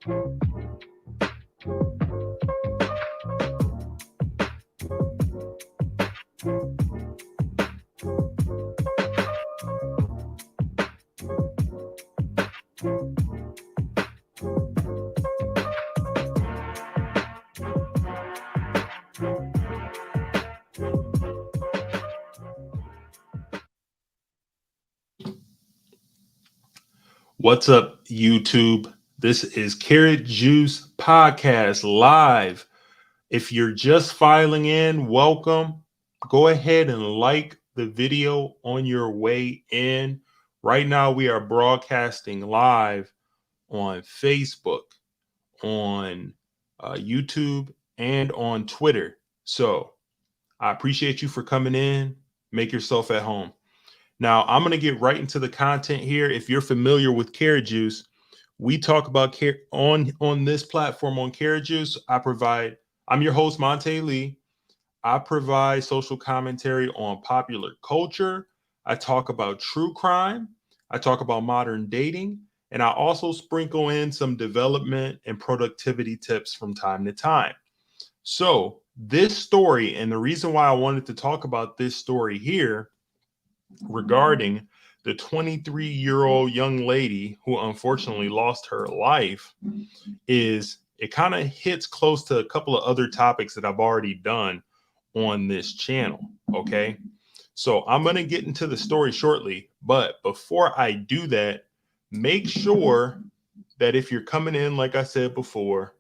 What's up, YouTube? This is Carrot Juice Podcast live. If you're just filing in, welcome. Go ahead and like the video on your way in. Right now, we are broadcasting live on Facebook, on YouTube, and on Twitter. So I appreciate you for coming in. Make yourself at home. Now, I'm going to get right into the content here. If you're familiar with Carrot Juice, we talk about on this platform on Carrot Juice. I'm your host, Monte Lee. I provide social commentary on popular culture. I talk about true crime. I talk about modern dating. And I also sprinkle in some development and productivity tips from time to time. So this story, and the reason why I wanted to talk about this story here regarding the 23-year-old young lady who unfortunately lost her life is it kind of hits close to a couple of other topics that I've already done on this channel. Okay. So I'm going to get into the story shortly, but before I do that, make sure that if you're coming in, like I said before,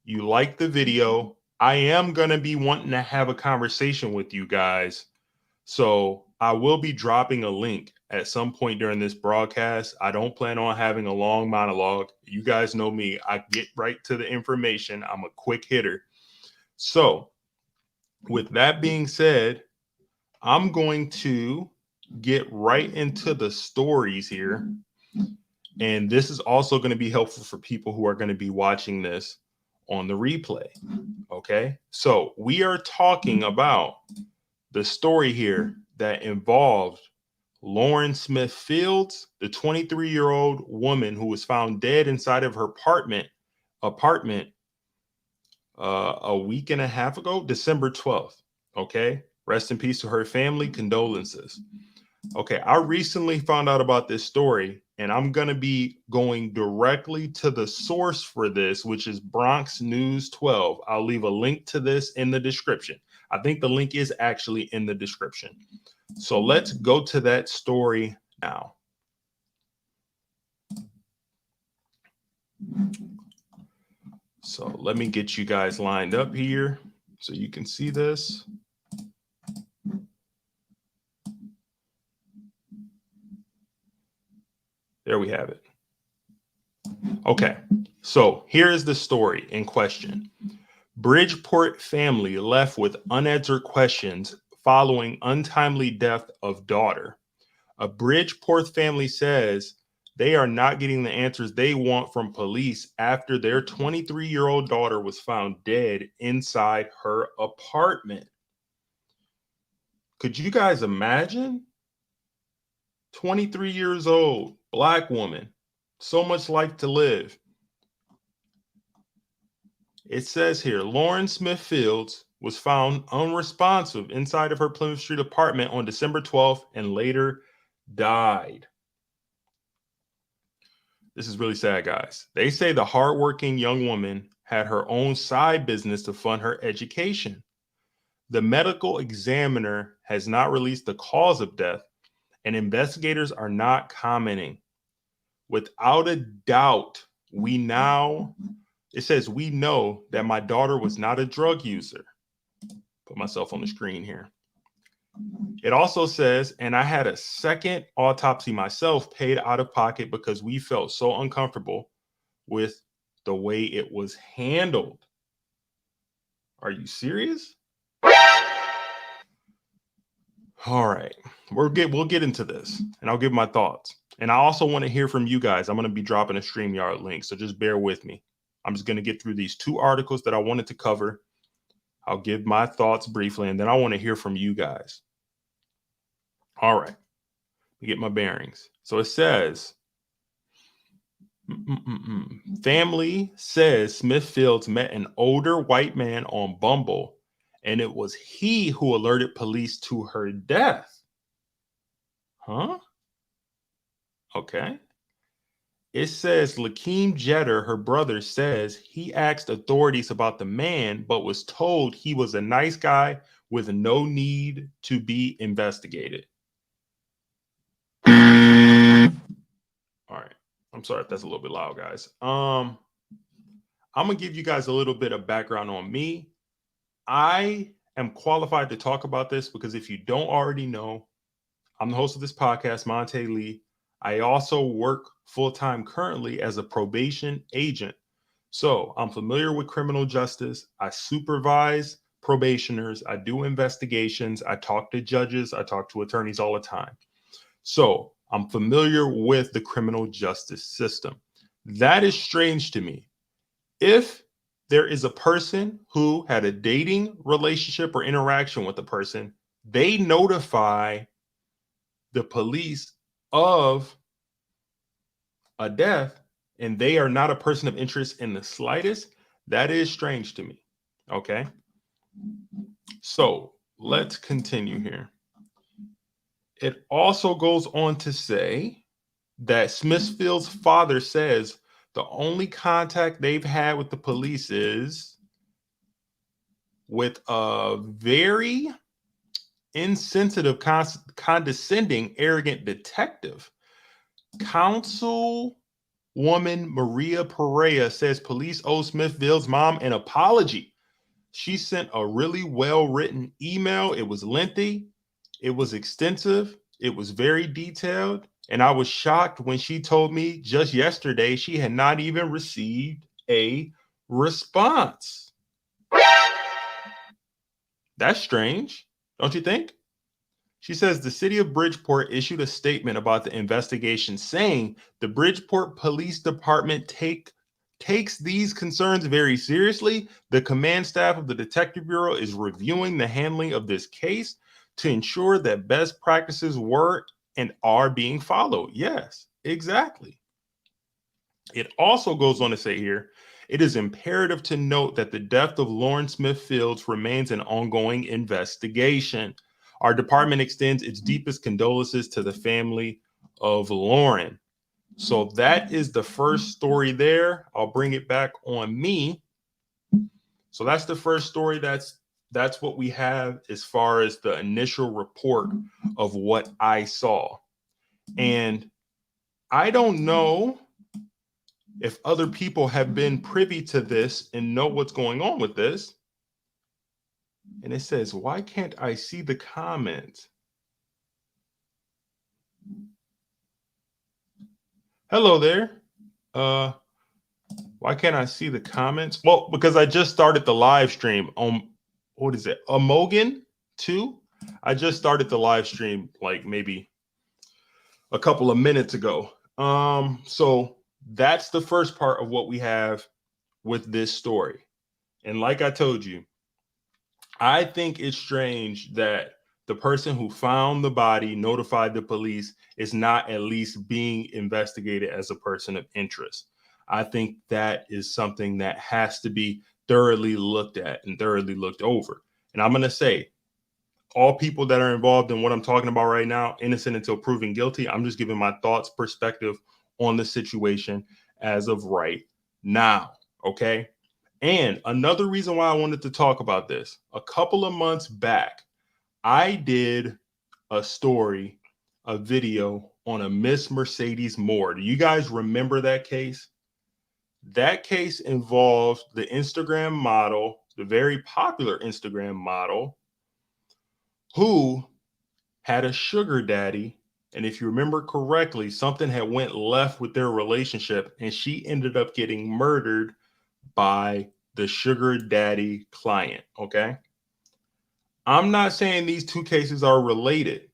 you like the video. I am going to be wanting to have a conversation with you guys. So I will be dropping a link at some point during this broadcast. I don't plan on having a long monologue. You guys know me. I get right to the information. I'm a quick hitter. So with that being said, I'm going to get right into the stories here. And this is also going to be helpful for people who are going to be watching this on the replay. Okay. So we are talking about the story here that involved Lauren Smith Fields, the 23-year-old woman who was found dead inside of her apartment a week and a half ago, December 12th. Okay. Rest in peace to her family. Condolences. Okay. I recently found out about this story, and I'm going to be going directly to the source for this, which is Bronx News 12. I'll leave a link to this in the description. I think the link is actually in the description. So let's go to that story now. So let me get you guys lined up here so you can see this. There we have it. Okay, so here is the story in question. Bridgeport family left with unanswered questions following untimely death of daughter. A Bridgeport family says they are not getting the answers they want from police after their 23-year-old daughter was found dead inside her apartment. Could you guys imagine? 23 years old, Black woman, so much life to live. It says here, Lauren Smith Fields was found unresponsive inside of her Plymouth Street apartment on December 12th and later died. This is really sad, guys. They say the hardworking young woman had her own side business to fund her education. The medical examiner has not released the cause of death, and investigators are not commenting. Without a doubt, it says we know that my daughter was not a drug user. Put myself on the screen here. It also says, and I had a second autopsy myself paid out of pocket because we felt so uncomfortable with the way it was handled. Are you serious? All right, we'll get into this, and I'll give my thoughts. And I also want to hear from you guys. I'm going to be dropping a StreamYard link, so just bear with me. I'm just going to get through these two articles that I wanted to cover. I'll give my thoughts briefly, and then I want to hear from you guys. All right, let me get my bearings. So it says, Family says Smithfields met an older white man on Bumble, and it was he who alerted police to her death. Huh? Okay. It says Lakeem Jeter, her brother, says he asked authorities about the man, but was told he was a nice guy with no need to be investigated. All right. I'm sorry if that's a little bit loud, guys. I'm gonna give you guys a little bit of background on me. I am qualified to talk about this because if you don't already know, I'm the host of this podcast, Monte Lee. I also work full-time currently as a probation agent. So I'm familiar with criminal justice. I supervise probationers. I do investigations. I talk to judges. I talk to attorneys all the time. So I'm familiar with the criminal justice system. That is strange to me. If there is a person who had a dating relationship or interaction with a person, they notify the police of a death and they are not a person of interest in the slightest, that is strange to me. Okay. So let's continue here. It also goes on to say that Smithfield's father says the only contact they've had with the police is with a very insensitive, condescending, arrogant detective. Councilwoman Maria Perea says police owe Smithfield's mom an apology. She sent a really well-written email. It was lengthy. It was extensive. It was very detailed. And I was shocked when she told me just yesterday she had not even received a response. That's strange, don't you think? She says the city of Bridgeport issued a statement about the investigation saying the Bridgeport Police Department takes these concerns very seriously. The command staff of the Detective Bureau is reviewing the handling of this case to ensure that best practices were and are being followed. Yes, exactly. It also goes on to say here, it is imperative to note that the death of Lauren Smith Fields remains an ongoing investigation. Our department extends its deepest condolences to the family of Lauren. So that is the first story there. I'll bring it back on me. So that's the first story. That's what we have as far as the initial report of what I saw. And I don't know if other people have been privy to this and know what's going on with this. And it says, why can't I see the comment? Hello there. Why can't I see the comments? Well, because I just started the live stream on, what is it? Amogan 2. I just started the live stream like maybe a couple of minutes ago. So that's the first part of what we have with this story. And like I told you, I think it's strange that the person who found the body, notified the police, is not at least being investigated as a person of interest. I think that is something that has to be thoroughly looked at and thoroughly looked over. And I'm going to say, all people that are involved in what I'm talking about right now, innocent until proven guilty. I'm just giving my thoughts, perspective on the situation as of right now. Okay. And another reason why I wanted to talk about this, a couple of months back, I did a story, a video on a Miss Mercedes Moore. Do you guys remember that case? That case involved the Instagram model, the very popular Instagram model, who had a sugar daddy. And if you remember correctly, something had went left with their relationship and she ended up getting murdered by the sugar daddy client. Okay. I'm not saying these two cases are related.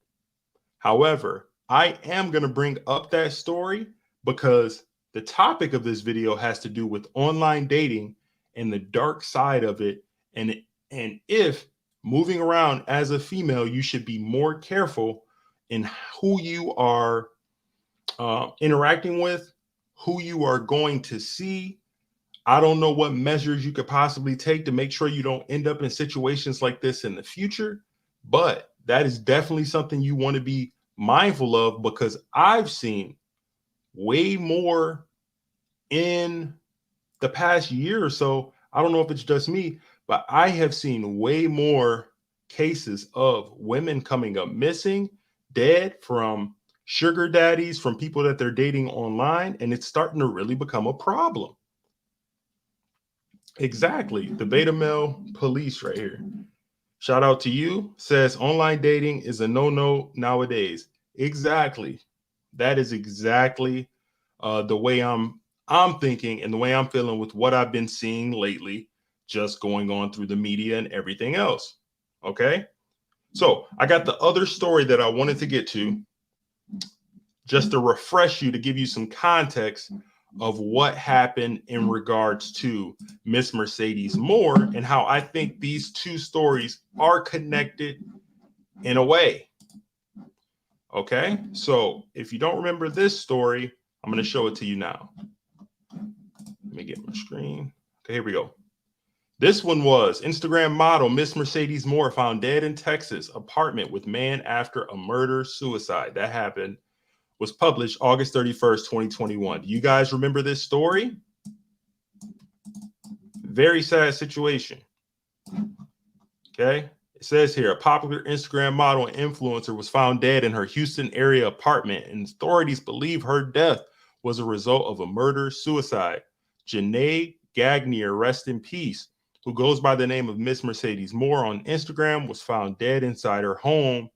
However, I am going to bring up that story because the topic of this video has to do with online dating and the dark side of it. And if moving around as a female, you should be more careful in who you are interacting with, who you are going to see. I don't know what measures you could possibly take to make sure you don't end up in situations like this in the future, but that is definitely something you want to be mindful of, because I've seen way more in the past year or so. I don't know if it's just me, but I have seen way more cases of women coming up missing, dead from sugar daddies, from people that they're dating online, and it's starting to really become a problem. Exactly. The beta male police right here. Shout out to you. Says online dating is a no-no nowadays. Exactly. That is exactly the way I'm thinking and the way I'm feeling with what I've been seeing lately, just going on through the media and everything else. Okay. So I got the other story that I wanted to get to, just to refresh you, to give you some context of what happened in regards to Miss Mercedes Moore and how I think these two stories are connected in a way. Okay, so if you don't remember this story, I'm going to show it to you now. Let me get my screen. Okay, here we go. This one was Instagram model Miss Mercedes Moore found dead in Texas apartment with man after a murder-suicide. That happened, was published August 31st, 2021. Do you guys remember this story? Very sad situation. Okay. It says here, a popular Instagram model and influencer was found dead in her Houston area apartment, and authorities believe her death was a result of a murder-suicide. Janae Gagnier, rest in peace, who goes by the name of Miss Mercedes Moore on Instagram, was found dead inside her home.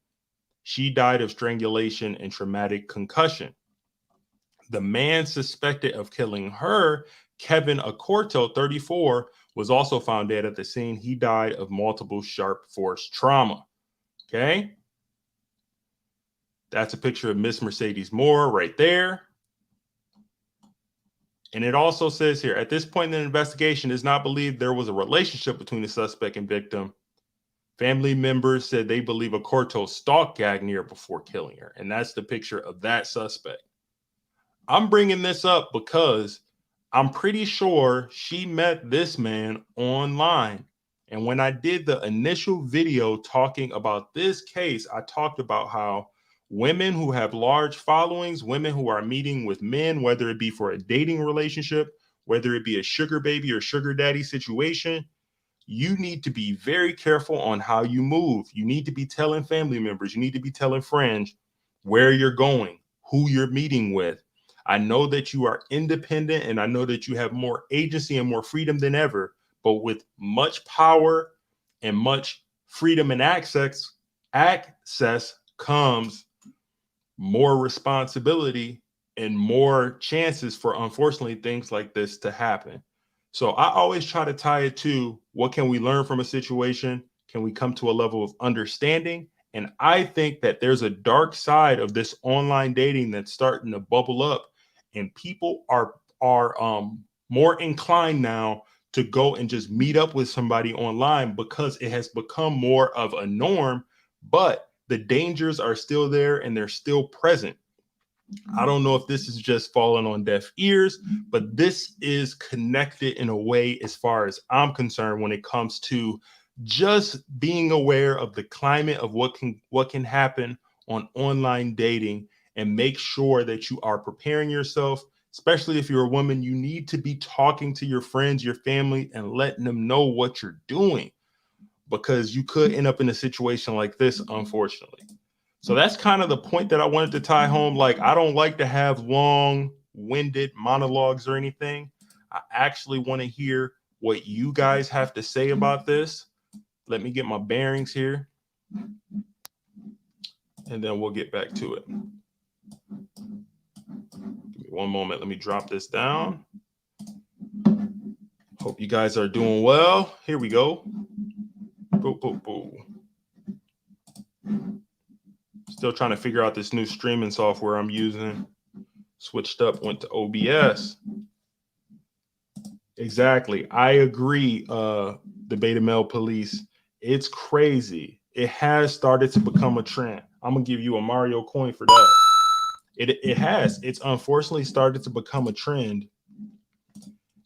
She died of strangulation and traumatic concussion. The man suspected of killing her, Kevin Acorto, 34, was also found dead at the scene. He died of multiple sharp force trauma. Okay. That's a picture of Miss Mercedes Moore right there. And it also says here, at this point in the investigation, it is not believed there was a relationship between the suspect and victim. Family members said they believe Acorto stalked Gagnier before killing her. And that's the picture of that suspect. I'm bringing this up because I'm pretty sure she met this man online. And when I did the initial video talking about this case, I talked about how women who have large followings, women who are meeting with men, whether it be for a dating relationship, whether it be a sugar baby or sugar daddy situation, you need to be very careful on how you move. You need to be telling family members, you need to be telling friends where you're going, who you're meeting with. I know that you are independent and I know that you have more agency and more freedom than ever, but with much power and much freedom and access comes more responsibility and more chances for, unfortunately, things like this to happen. So I always try to tie it to, what can we learn from a situation? Can we come to a level of understanding? And I think that there's a dark side of this online dating that's starting to bubble up, and people are more inclined now to go and just meet up with somebody online because it has become more of a norm, but the dangers are still there and they're still present. I don't know if this is just falling on deaf ears, but this is connected in a way, as far as I'm concerned, when it comes to just being aware of the climate of what can happen on online dating, and make sure that you are preparing yourself. Especially if you're a woman, you need to be talking to your friends, your family, and letting them know what you're doing, because you could end up in a situation like this, unfortunately. So that's kind of the point that I wanted to tie home. Like, I don't like to have long-winded monologues or anything. I actually want to hear what you guys have to say about this. Let me get my bearings here, and then we'll get back to it. Give me one moment. Let me drop this down. Hope you guys are doing well. Here we go. Boo, boo, boo. Still trying to figure out this new streaming software I'm using. Switched up, went to OBS. Exactly. I agree, the beta male police. It's crazy. It has started to become a trend. I'm going to give you a Mario coin for that. It has. It's unfortunately started to become a trend.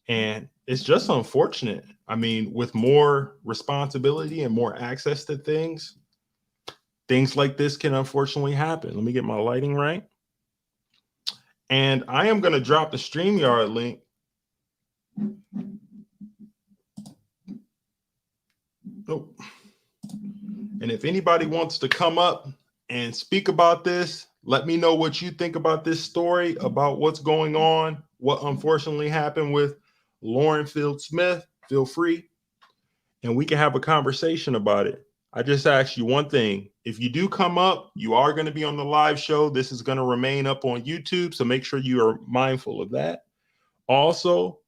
And it's just unfortunate. I mean, with more responsibility and more access to things like this can unfortunately happen. Let me get my lighting right. And I am going to drop the StreamYard link. Oh. And if anybody wants to come up and speak about this, let me know what you think about this story, about what's going on, what unfortunately happened with Lauren Field Smith. Feel free, and we can have a conversation about it. I just ask you one thing. If you do come up, you are going to be on the live show. This is going to remain up on YouTube, so make sure you are mindful of that. Also,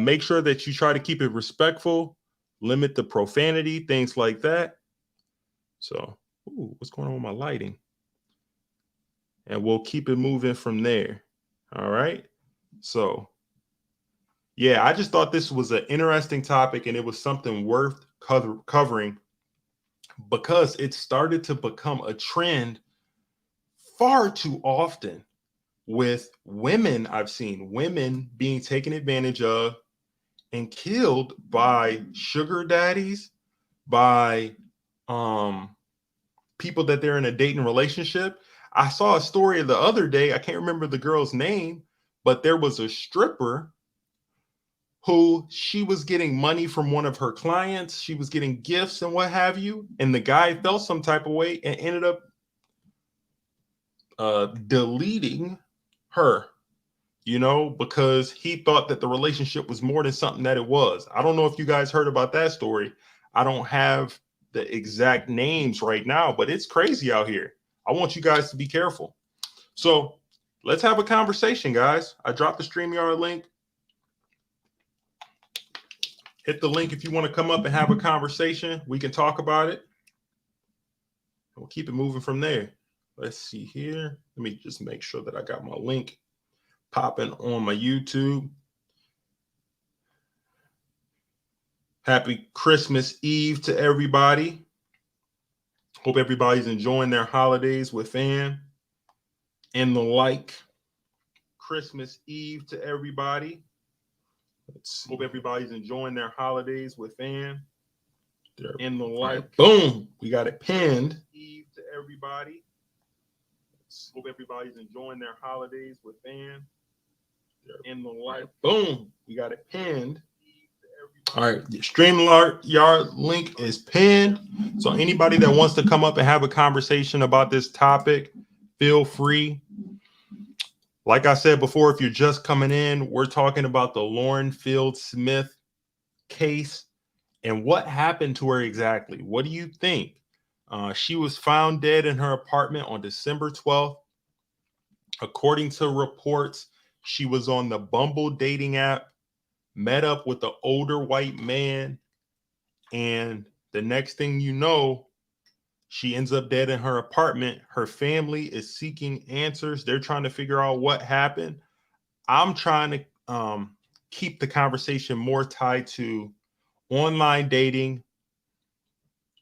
make sure that you try to keep it respectful, limit the profanity, things like that. So, what's going on with my lighting? And we'll keep it moving from there. All right. So, yeah, I just thought this was an interesting topic, and it was something worth covering because it started to become a trend far too often with women. I've seen women being taken advantage of and killed by sugar daddies, by people that they're in a dating relationship. I saw a story the other day. I can't remember the girl's name, but there was a stripper who she was getting money from one of her clients. She was getting gifts and what have you. And the guy felt some type of way and ended up deleting her, because he thought that the relationship was more than something that it was. I don't know if you guys heard about that story. I don't have the exact names right now, but it's crazy out here. I want you guys to be careful. So let's have a conversation, guys. I dropped the StreamYard link. Hit the link if you want to come up and have a conversation. We can talk about it. We'll keep it moving from there. Let's see here. Let me just make sure that I got my link popping on my YouTube. Happy Christmas Eve to everybody. Hope everybody's enjoying their holidays with fam and the like. Christmas Eve to everybody. Hope everybody's enjoying their holidays with fam and the like. Boom. We got it pinned. Eve to everybody. Hope everybody's enjoying their holidays with fam and the like. Boom. We got it pinned. All right, the StreamYard link is pinned. So anybody that wants to come up and have a conversation about this topic, feel free. Like I said before, if you're just coming in, we're talking about the Lauren Field Smith case and what happened to her exactly. What do you think? She was found dead in her apartment on December 12th. According to reports, she was on the Bumble dating app, met up with the older white man, and the next thing you know, she ends up dead in her apartment. Her family is seeking answers. They're trying to figure out what happened. I'm trying to keep the conversation more tied to online dating.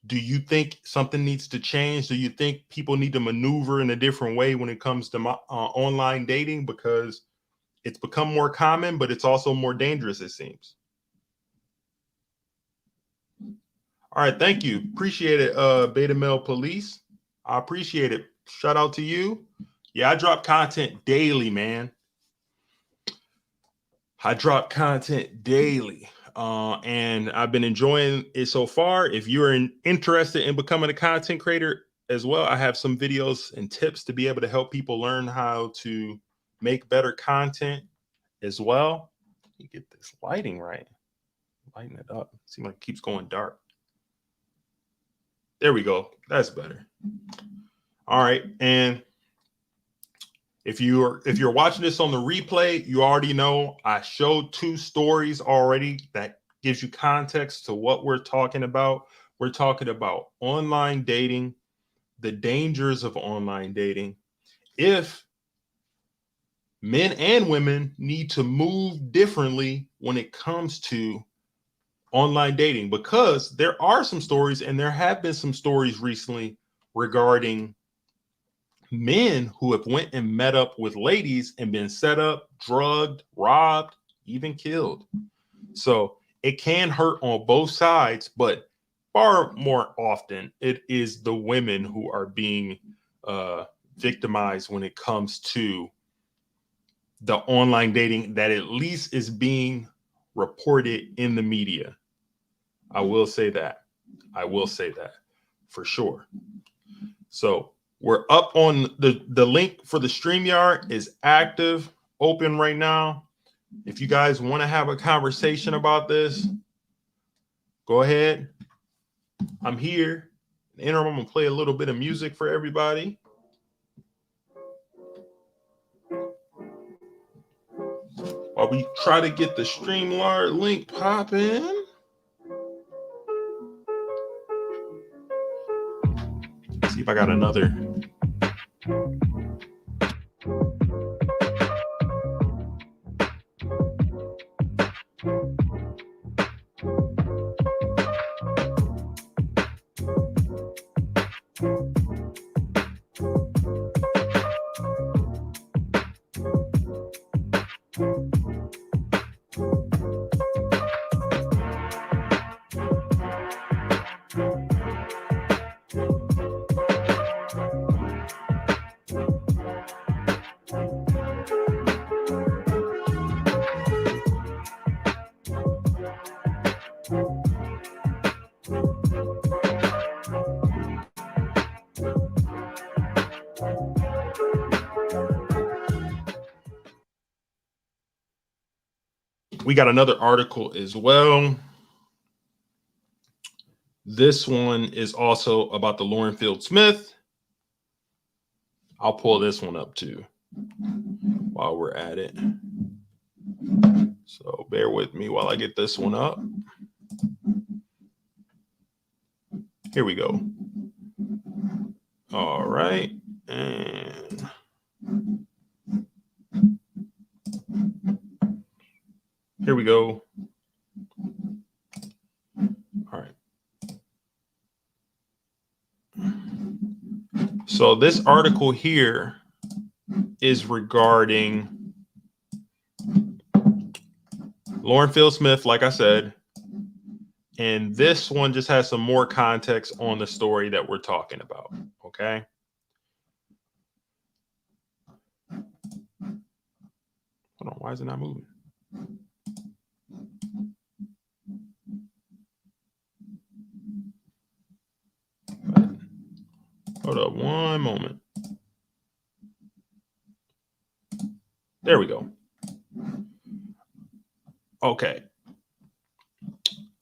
Do you think something needs to change? Do you think people need to maneuver in a different way when it comes to online dating? Because it's become more common, but it's also more dangerous, it seems. All right, thank you. Appreciate it, Beta Male Police. I appreciate it. Shout out to you. Yeah, I drop content daily, man. I drop content daily, and I've been enjoying it so far. If you're interested in becoming a content creator as well, I have some videos and tips to be able to help people learn how to make better content as well. You get this lighting right. Lighten it up. Seems like it keeps going dark. There we go. That's better. All right. And if you're watching this on the replay, you already know I showed 2 stories already that gives you context to what we're talking about. We're talking about online dating, the dangers of online dating. If men and women need to move differently when it comes to online dating, because there are some stories, and there have been some stories recently regarding men who have went and met up with ladies and been set up, drugged, robbed, even killed. So it can hurt on both sides, but far more often it is the women who are being victimized when it comes to the online dating that at least is being reported in the media. I will say that for sure. So we're up on the link for the StreamYard is active, open right now. If you guys want to have a conversation about this, go ahead. I'm here. In the interim, I'm going to play a little bit of music for everybody. While we try to get the StreamYard link popping. See if I got another. We got another article as well. This one is also about the Lauren Field Smith. I'll pull this one up too while we're at it. So bear with me while I get this one up. Here we go. All right. And here we go. All right. So this article here is regarding Lauren Field Smith, like I said, and this one just has some more context on the story that we're talking about. Okay. Hold on. Why is it not moving? Hold up one moment. There we go. Okay.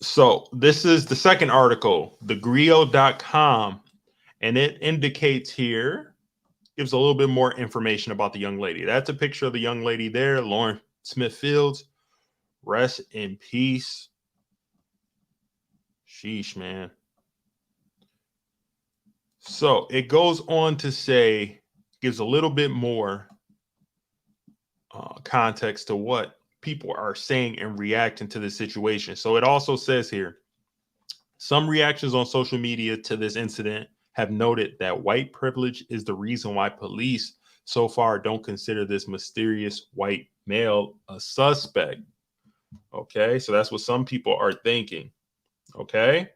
So this is the second article, thegrio.com, and it indicates here, gives a little bit more information about the young lady. That's a picture of the young lady there, Lauren Smith Fields. Rest in peace. Sheesh, man. So it goes on to say, gives a little bit more context to what people are saying and reacting to this situation. So it also says here, some reactions on social media to this incident have noted that white privilege is the reason why police so far don't consider this mysterious white male a suspect. Okay, so that's what some people are thinking. Okay.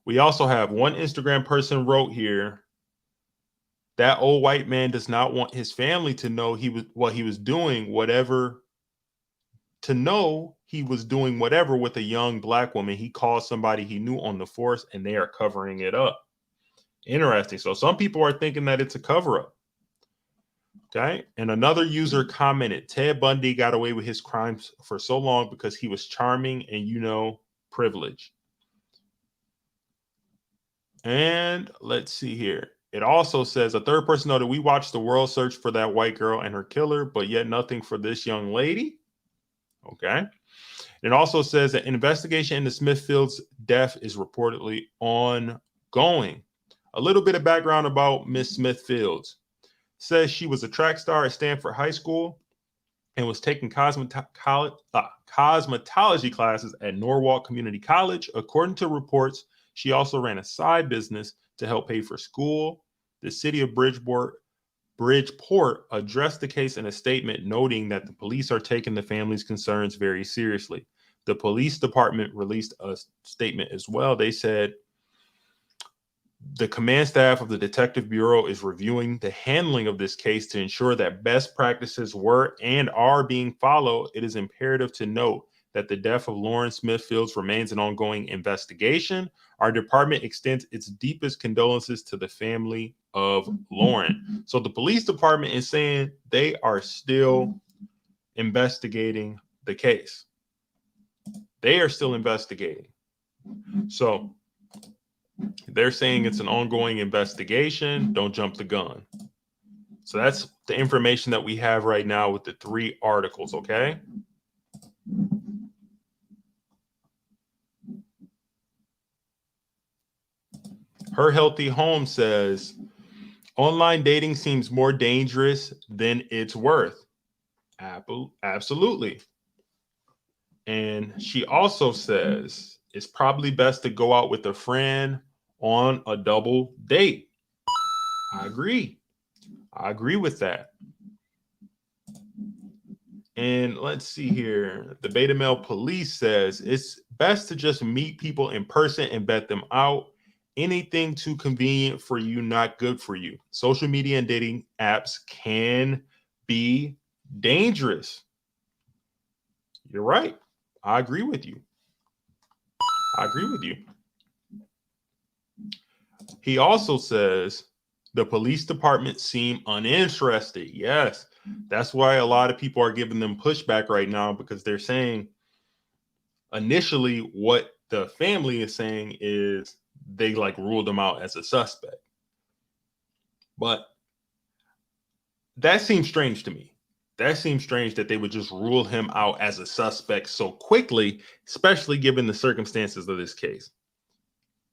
We also have one Instagram person wrote here, that old white man does not want his family to know he was doing whatever with a young black woman. He called somebody he knew on the force and they are covering it up. Interesting. So some people are thinking that it's a cover up. Okay. And another user commented, Ted Bundy got away with his crimes for so long because he was charming and, privilege. And let's see here. It also says a third person noted, we watched the world search for that white girl and her killer, but yet nothing for this young lady. Okay. It also says that an investigation into Smithfield's death is reportedly ongoing. A little bit of background about Miss Smithfields. Says she was a track star at Stamford High School and was taking cosmetology classes at Norwalk Community College. According to reports, she also ran a side business to help pay for school. The city of Bridgeport Bridgeport addressed the case in a statement, noting that the police are taking the family's concerns very seriously. The police department released a statement as well. They said, the command staff of the Detective Bureau is reviewing the handling of this case to ensure that best practices were and are being followed. It is imperative to note that the death of Lauren Smith Fields remains an ongoing investigation. Our department extends its deepest condolences to the family of Lauren. So the police department is saying they are still investigating the case. They are still investigating. So they're saying it's an ongoing investigation. Don't jump the gun. So that's the information that we have right now with the 3 articles, okay? Her Healthy Home says, online dating seems more dangerous than it's worth. Absolutely. And she also says, it's probably best to go out with a friend on a double date. I agree. I agree with that. And let's see here. The Beta Male Police says it's best to just meet people in person and vet them out. Anything too convenient for you, not good for you. Social media and dating apps can be dangerous. You're right. I agree with you. He also says the police department seem uninterested. Yes, that's why a lot of people are giving them pushback right now, because they're saying initially what the family is saying is they like ruled him out as a suspect. But that seems strange to me. That seems strange that they would just rule him out as a suspect so quickly, especially given the circumstances of this case.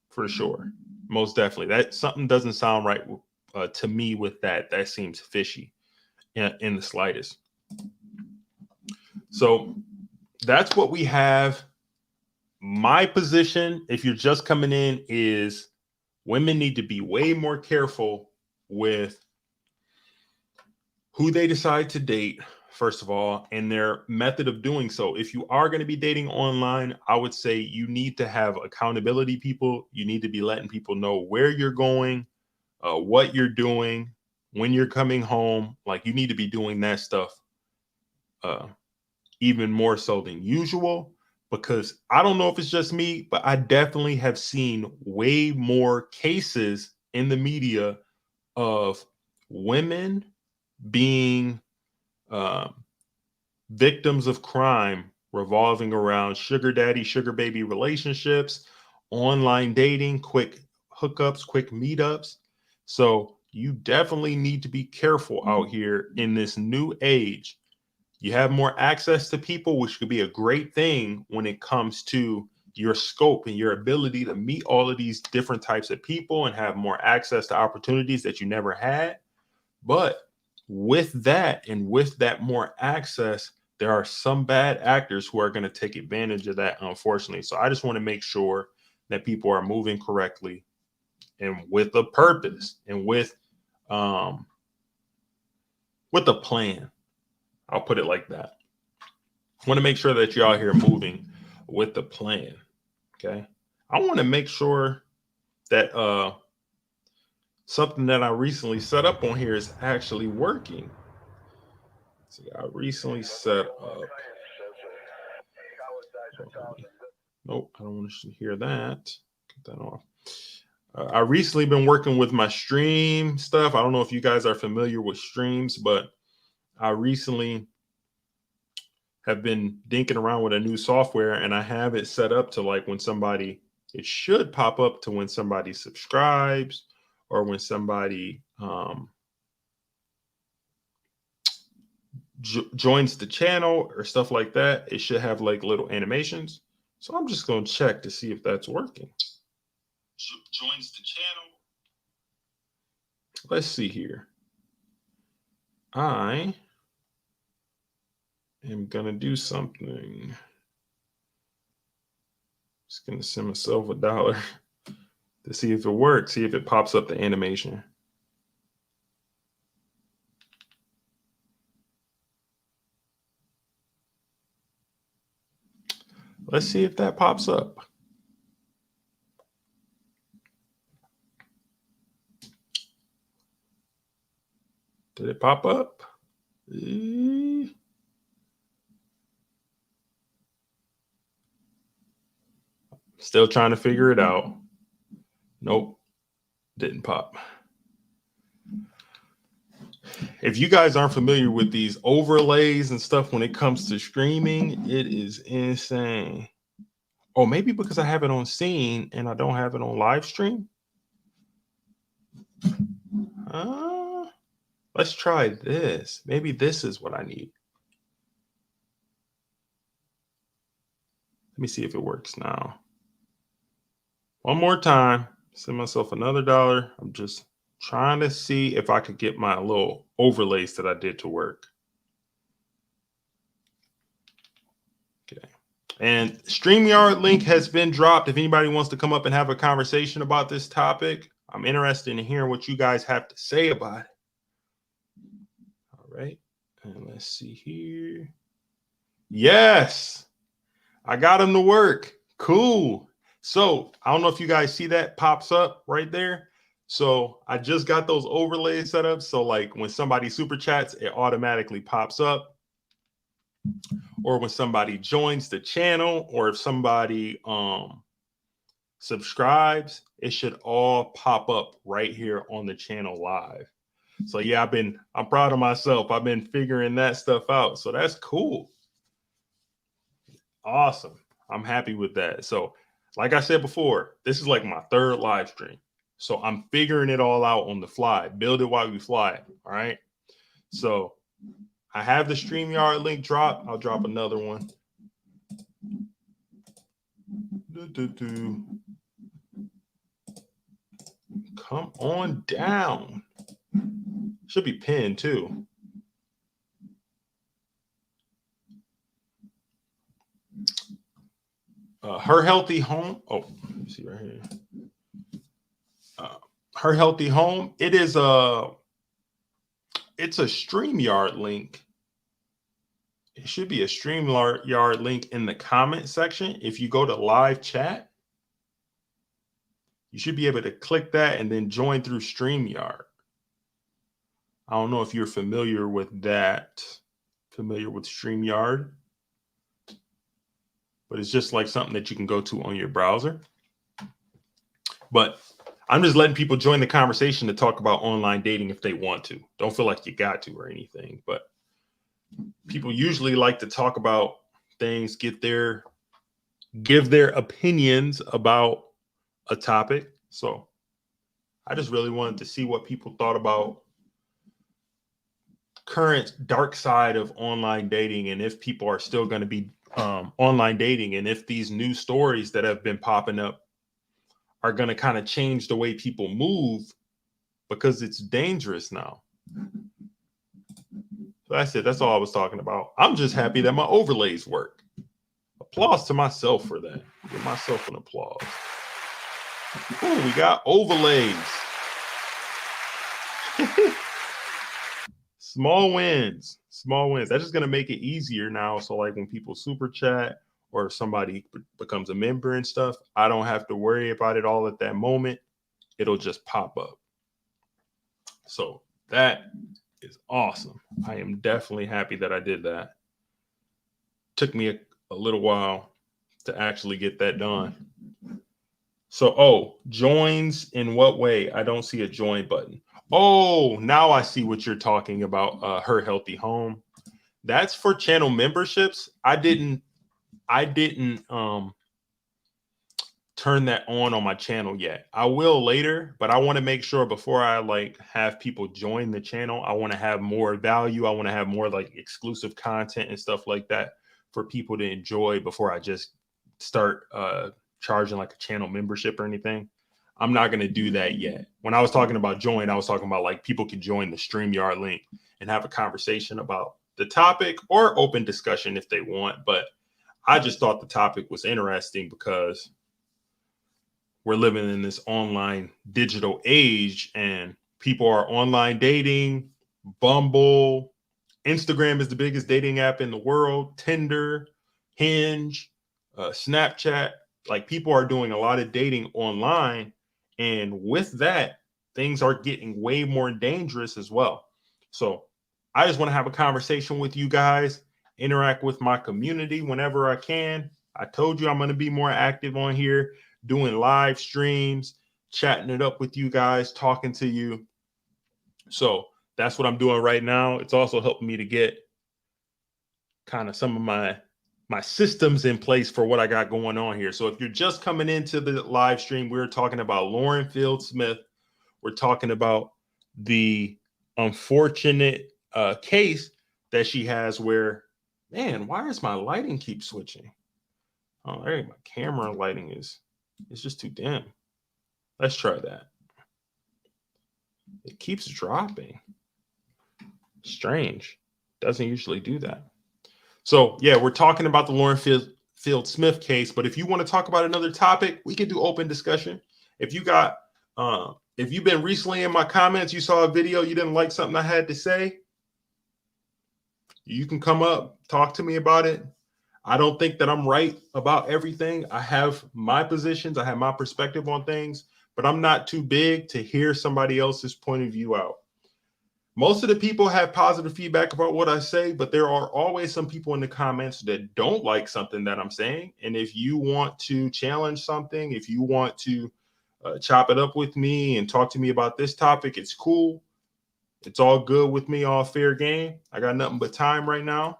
For sure. Most definitely. That something doesn't sound right to me with that. That seems fishy in the slightest. So that's what we have. My position, if you're just coming in, is women need to be way more careful with who they decide to date, first of all, and their method of doing so. If you are going to be dating online, I would say you need to have accountability people. You need to be letting people know where you're going, what you're doing, when you're coming home. Like, you need to be doing that stuff even more so than usual, because I don't know if it's just me, but I definitely have seen way more cases in the media of women being victims of crime revolving around sugar daddy, sugar baby relationships, online dating, quick hookups, quick meetups. So you definitely need to be careful out here in this new age. You have more access to people, which could be a great thing when it comes to your scope and your ability to meet all of these different types of people and have more access to opportunities that you never had. But with that, and with that more access, there are some bad actors who are going to take advantage of that, unfortunately. So I just want to make sure that people are moving correctly and with a purpose and with a plan. I'll put it like that. I want to make sure that you're out here moving with the plan. Okay. I want to make sure that something that I recently set up on here is actually working. See, I recently set up. Nope, I don't want to hear that. Get that off. I recently been working with my stream stuff. I don't know if you guys are familiar with streams, but I recently have been dinking around with a new software, and I have it set up to like when somebody, it should pop up to when somebody subscribes or when somebody joins the channel or stuff like that. It should have like little animations. So I'm just going to check to see if that's working. Joins the channel. Let's see here. I am going to do something. Just going to send myself $1 to see if it works, see if it pops up the animation. Let's see if that pops up. Did it pop up? Still trying to figure it out. Nope, didn't pop. If you guys aren't familiar with these overlays and stuff when it comes to streaming, it is insane. Oh, maybe because I have it on scene and I don't have it on live stream. Let's try this. Maybe this is what I need. Let me see if it works now. One more time. Send myself another $1. I'm just trying to see if I could get my little overlays that I did to work. Okay. And StreamYard link has been dropped. If anybody wants to come up and have a conversation about this topic, I'm interested in hearing what you guys have to say about it. All right. And let's see here. Yes, I got them to work. Cool. So I don't know if you guys see that pops up right there. So I just got those overlays set up. So like when somebody super chats, it automatically pops up. Or when somebody joins the channel, or if somebody subscribes, it should all pop up right here on the channel live. So yeah, I'm proud of myself. I've been figuring that stuff out. So that's cool. Awesome. I'm happy with that. So like I said before, this is like my third live stream. So I'm figuring it all out on the fly. Build it while we fly. All right. So I have the StreamYard link drop. I'll drop another one. Come on down. Should be pinned too. Her Healthy Home. Oh, let me see right here. Her Healthy Home. It's a StreamYard link. It should be a StreamYard link in the comment section. If you go to live chat, you should be able to click that and then join through StreamYard. I don't know if you're familiar with that, familiar with StreamYard, but it's just like something that you can go to on your browser. But I'm just letting people join the conversation to talk about online dating if they want to. Don't feel like you got to or anything, but people usually like to talk about things, give their opinions about a topic. So I just really wanted to see what people thought about current dark side of online dating, and if people are still going to be online dating, and if these new stories that have been popping up are going to kind of change the way people move, because it's dangerous now. So that's it. That's all I was talking about. I'm just happy that my overlays work. Applause to myself for that. Give myself an applause. Ooh, we got overlays. Small wins. That's just going to make it easier now. So like when people super chat or if somebody becomes a member and stuff, I don't have to worry about it all at that moment. It'll just pop up. So that is awesome. I am definitely happy that I did that. Took me a little while to actually get that done. So, joins in what way? I don't see a join button. Oh, now I see what you're talking about. Her Healthy Home. That's for channel memberships. I didn't turn that on my channel yet. I will later, but I want to make sure before I like have people join the channel, I want to have more value. I want to have more like exclusive content and stuff like that for people to enjoy before I just start charging like a channel membership or anything. I'm not going to do that yet. When I was talking about join, I was talking about like people can join the StreamYard link and have a conversation about the topic or open discussion if they want. But I just thought the topic was interesting because we're living in this online digital age and people are online dating. Bumble, Instagram is the biggest dating app in the world. Tinder, Hinge, Snapchat. Like people are doing a lot of dating online, and with that, things are getting way more dangerous as well. So I just want to have a conversation with you guys, interact with my community whenever I can. I told you I'm going to be more active on here, doing live streams, chatting it up with you guys, talking to you. So that's what I'm doing right now. It's also helping me to get kind of some of my systems in place for what I got going on here. So if you're just coming into the live stream, we're talking about Lauren Field Smith. We're talking about the unfortunate case that she has where, man, why is my lighting keep switching? Oh, there, my camera lighting it's just too dim. Let's try that. It keeps dropping. Strange. Doesn't usually do that. So yeah, we're talking about the Lauren Field Smith case. But if you want to talk about another topic, we can do open discussion. If you've been recently in my comments, you saw a video, you didn't like something I had to say, you can come up, talk to me about it. I don't think that I'm right about everything. I have my positions, I have my perspective on things, but I'm not too big to hear somebody else's point of view out. Most of the people have positive feedback about what I say, but there are always some people in the comments that don't like something that I'm saying. And if you want to challenge something, if you want to chop it up with me and talk to me about this topic, it's cool. It's all good with me, all fair game. I got nothing but time right now.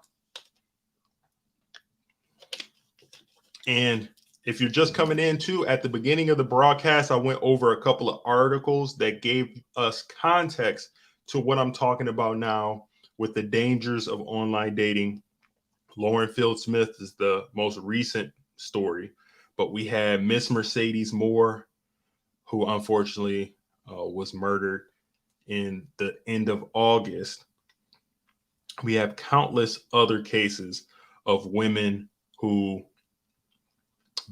And if you're just coming in too, at the beginning of the broadcast, I went over a couple of articles that gave us context to what I'm talking about now with the dangers of online dating. Lauren Field Smith is the most recent story, but we had Miss Mercedes Moore, who unfortunately was murdered in the end of August. We have countless other cases of women who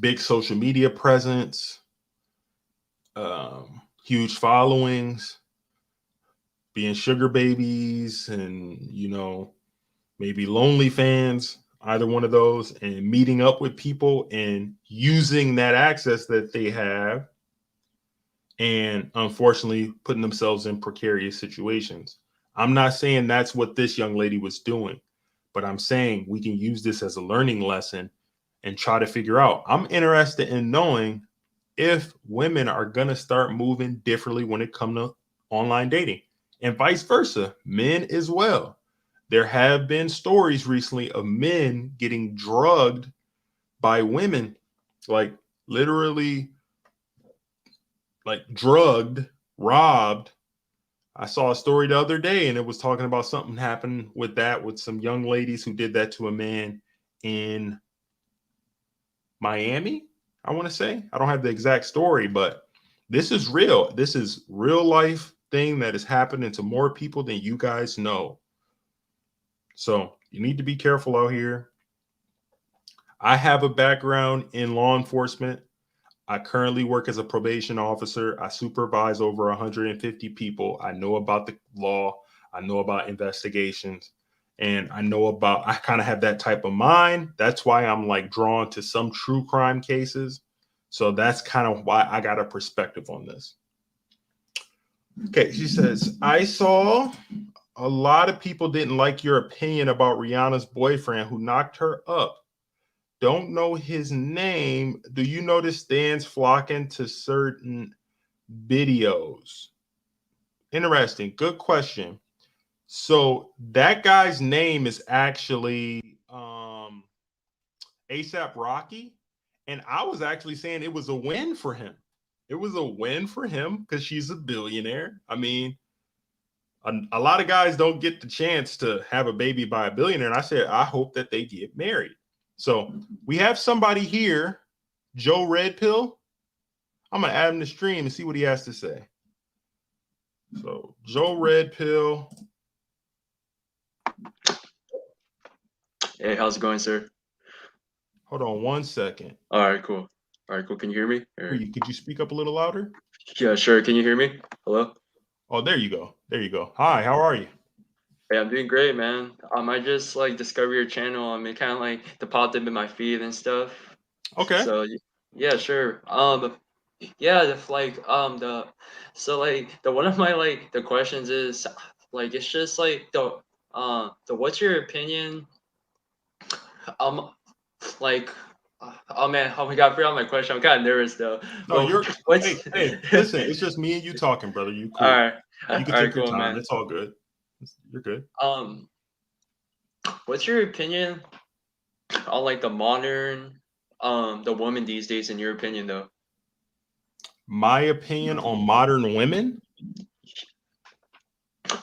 big social media presence, huge followings, being sugar babies and, maybe lonely fans, either one of those, and meeting up with people and using that access that they have and unfortunately putting themselves in precarious situations. I'm not saying that's what this young lady was doing, but I'm saying we can use this as a learning lesson and try to figure out. I'm interested in knowing if women are going to start moving differently when it comes to online dating and vice versa, men as well. There have been stories recently of men getting drugged by women, like literally like drugged, robbed. I saw a story the other day and it was talking about something happened with that with some young ladies who did that to a man in Miami, I want to say. I don't have the exact story, but this is real. This is real life thing that is happening to more people than you guys know. So you need to be careful out here. I have a background in law enforcement. I currently work as a probation officer. I supervise over 150 people. I know about the law. I know about investigations. And I kind of have that type of mind. That's why I'm like drawn to some true crime cases. So that's kind of why I got a perspective on this. Okay, she says, I saw a lot of people didn't like your opinion about Rihanna's boyfriend who knocked her up. Don't know his name. Do you notice stands flocking to certain videos? Interesting. Good question. So that guy's name is actually ASAP Rocky. And I was actually saying it was a win for him. It was a win for him because she's a billionaire. I mean, a lot of guys don't get the chance to have a baby by a billionaire. And I said, I hope that they get married. So we have somebody here, Joe Red Pill. I'm going to add him to stream and see what he has to say. So Joe Red Pill. Hey, how's it going, sir? Hold on one second. All right, cool. Can you hear me? Could you speak up a little louder? Yeah, sure. Can you hear me? Hello? Oh, there you go. There you go. Hi, how are you? Hey, I'm doing great, man. I just like discover your channel. I mean, kind of like the popped up in my feed and stuff. Okay. Yeah, sure. Yeah, if like the so like the one of my like the questions is like it's just like the what's your opinion um like oh man, oh my god, I forgot my question. I'm kind of nervous though. No, Well, you're. what's Hey, listen. It's just me and you talking, brother. You all cool. right, You all can right, take your cool, time. man. It's all good. You're good. Um, what's your opinion on like the modern the woman these days? In your opinion, though. My opinion on modern women.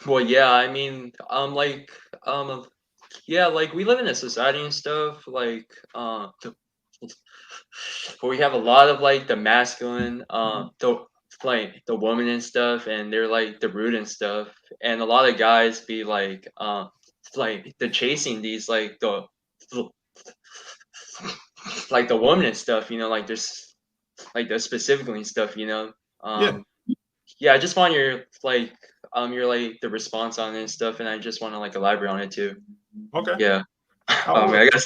Well, yeah, I mean, yeah, like we live in a society and stuff, like, where we have a lot of like the masculine, the woman and stuff, and they're like the rude and stuff, and a lot of guys be like the chasing these like the woman and stuff, like there's like the specifically and stuff, Yeah. um, yeah, I just want your like the response on it and stuff, and I just want to like elaborate on it too. Okay. Yeah. How old? I guess.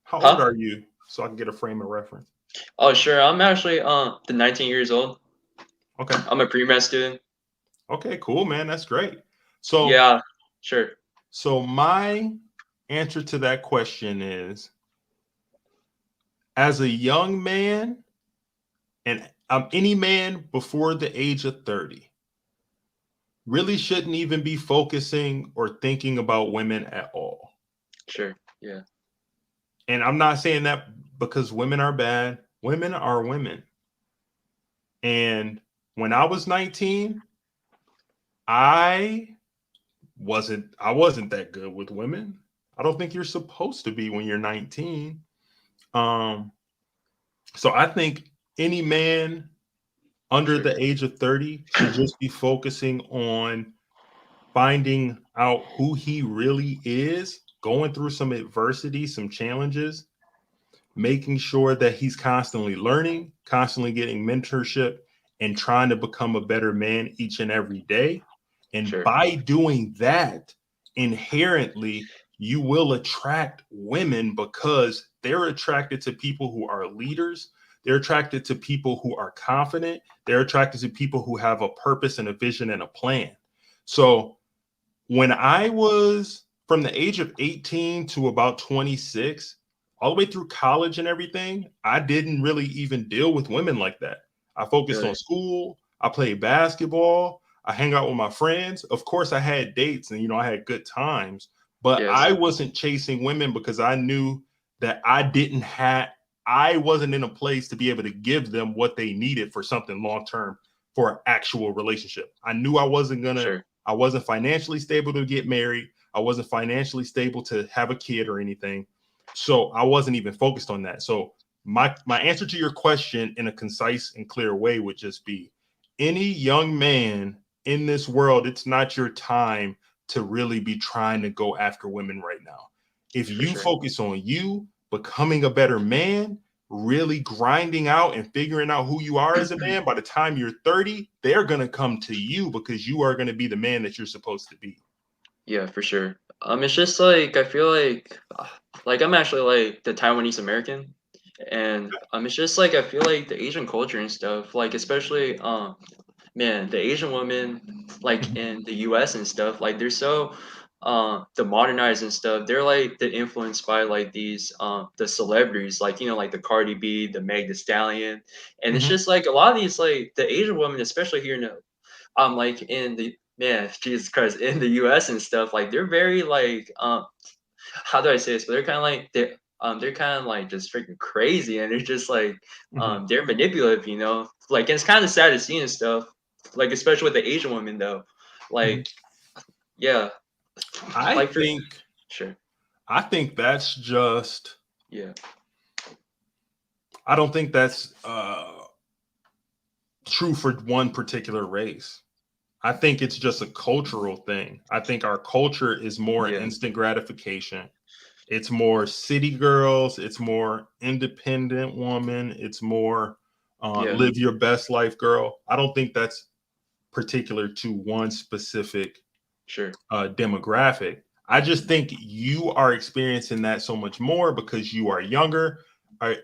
How old Huh? are you? So I can get a frame of reference. Oh, sure. I'm actually the 19 years old. Okay. I'm a pre-med student. Okay. Cool, man. That's great. So, Yeah, sure. my answer to that question is, as a young man, and any man before the age of 30, really shouldn't even be focusing or thinking about women at all. Sure. Yeah. And I'm not saying that because women are bad. Women are women. And when I was 19, I I wasn't that good with women. I don't think you're supposed to be when you're 19. Um, so I think any man under Sure. the age of 30 should just be focusing on finding out who he really is, going through some adversity, some challenges, making sure that he's constantly learning, constantly getting mentorship, and trying to become a better man each and every day. And Sure. by doing that, inherently, you will attract women because they're attracted to people who are leaders. They're attracted to people who are confident. They're attracted to people who have a purpose and a vision and a plan. So when I was from the age of 18 to about 26, all the way through college and everything, I didn't really even deal with women like that. I focused on Really. school. I played basketball. I hang out with my friends. Of course, I had dates and, I had good times, but Yes. I wasn't chasing women because I knew that I wasn't in a place to be able to give them what they needed for something long term for an actual relationship. I knew Sure. I wasn't financially stable to get married. I wasn't financially stable to have a kid or anything. So I wasn't even focused on that. So my answer to your question in a concise and clear way would just be, any young man in this world, it's not your time to really be trying to go after women right now. If For you sure. focus on you becoming a better man, really grinding out and figuring out who you are as a man, by the time you're 30, they're going to come to you because you are going to be the man that you're supposed to be. Yeah, for sure. It's just like I feel like I'm actually like the Taiwanese American, and it's just like I feel like the Asian culture and stuff, like especially man, the Asian women like Mhm. in the US and stuff, like they're so the modernized and stuff. They're like the influenced by like these the celebrities, like like the Cardi B, the Meg the Stallion. And it's Mhm. just like a lot of these like the Asian women, especially here in the like in the man, Jesus Christ, in the US and stuff, like they're very like how do I say this? But they're kind of like just freaking crazy, and they're just like Mhm. they're manipulative, like, and it's kind of sad to see and stuff, like especially with the Asian women though, Mhm. like, yeah, I like for think sure. I think that's just Yeah. I don't think that's true for one particular race. I think it's just a cultural thing. I think our culture is more Yeah. instant gratification. It's more city girls. It's more independent woman. It's more Yeah. live your best life girl. I don't think that's particular to one specific Sure. demographic. I just think you are experiencing that so much more because you are younger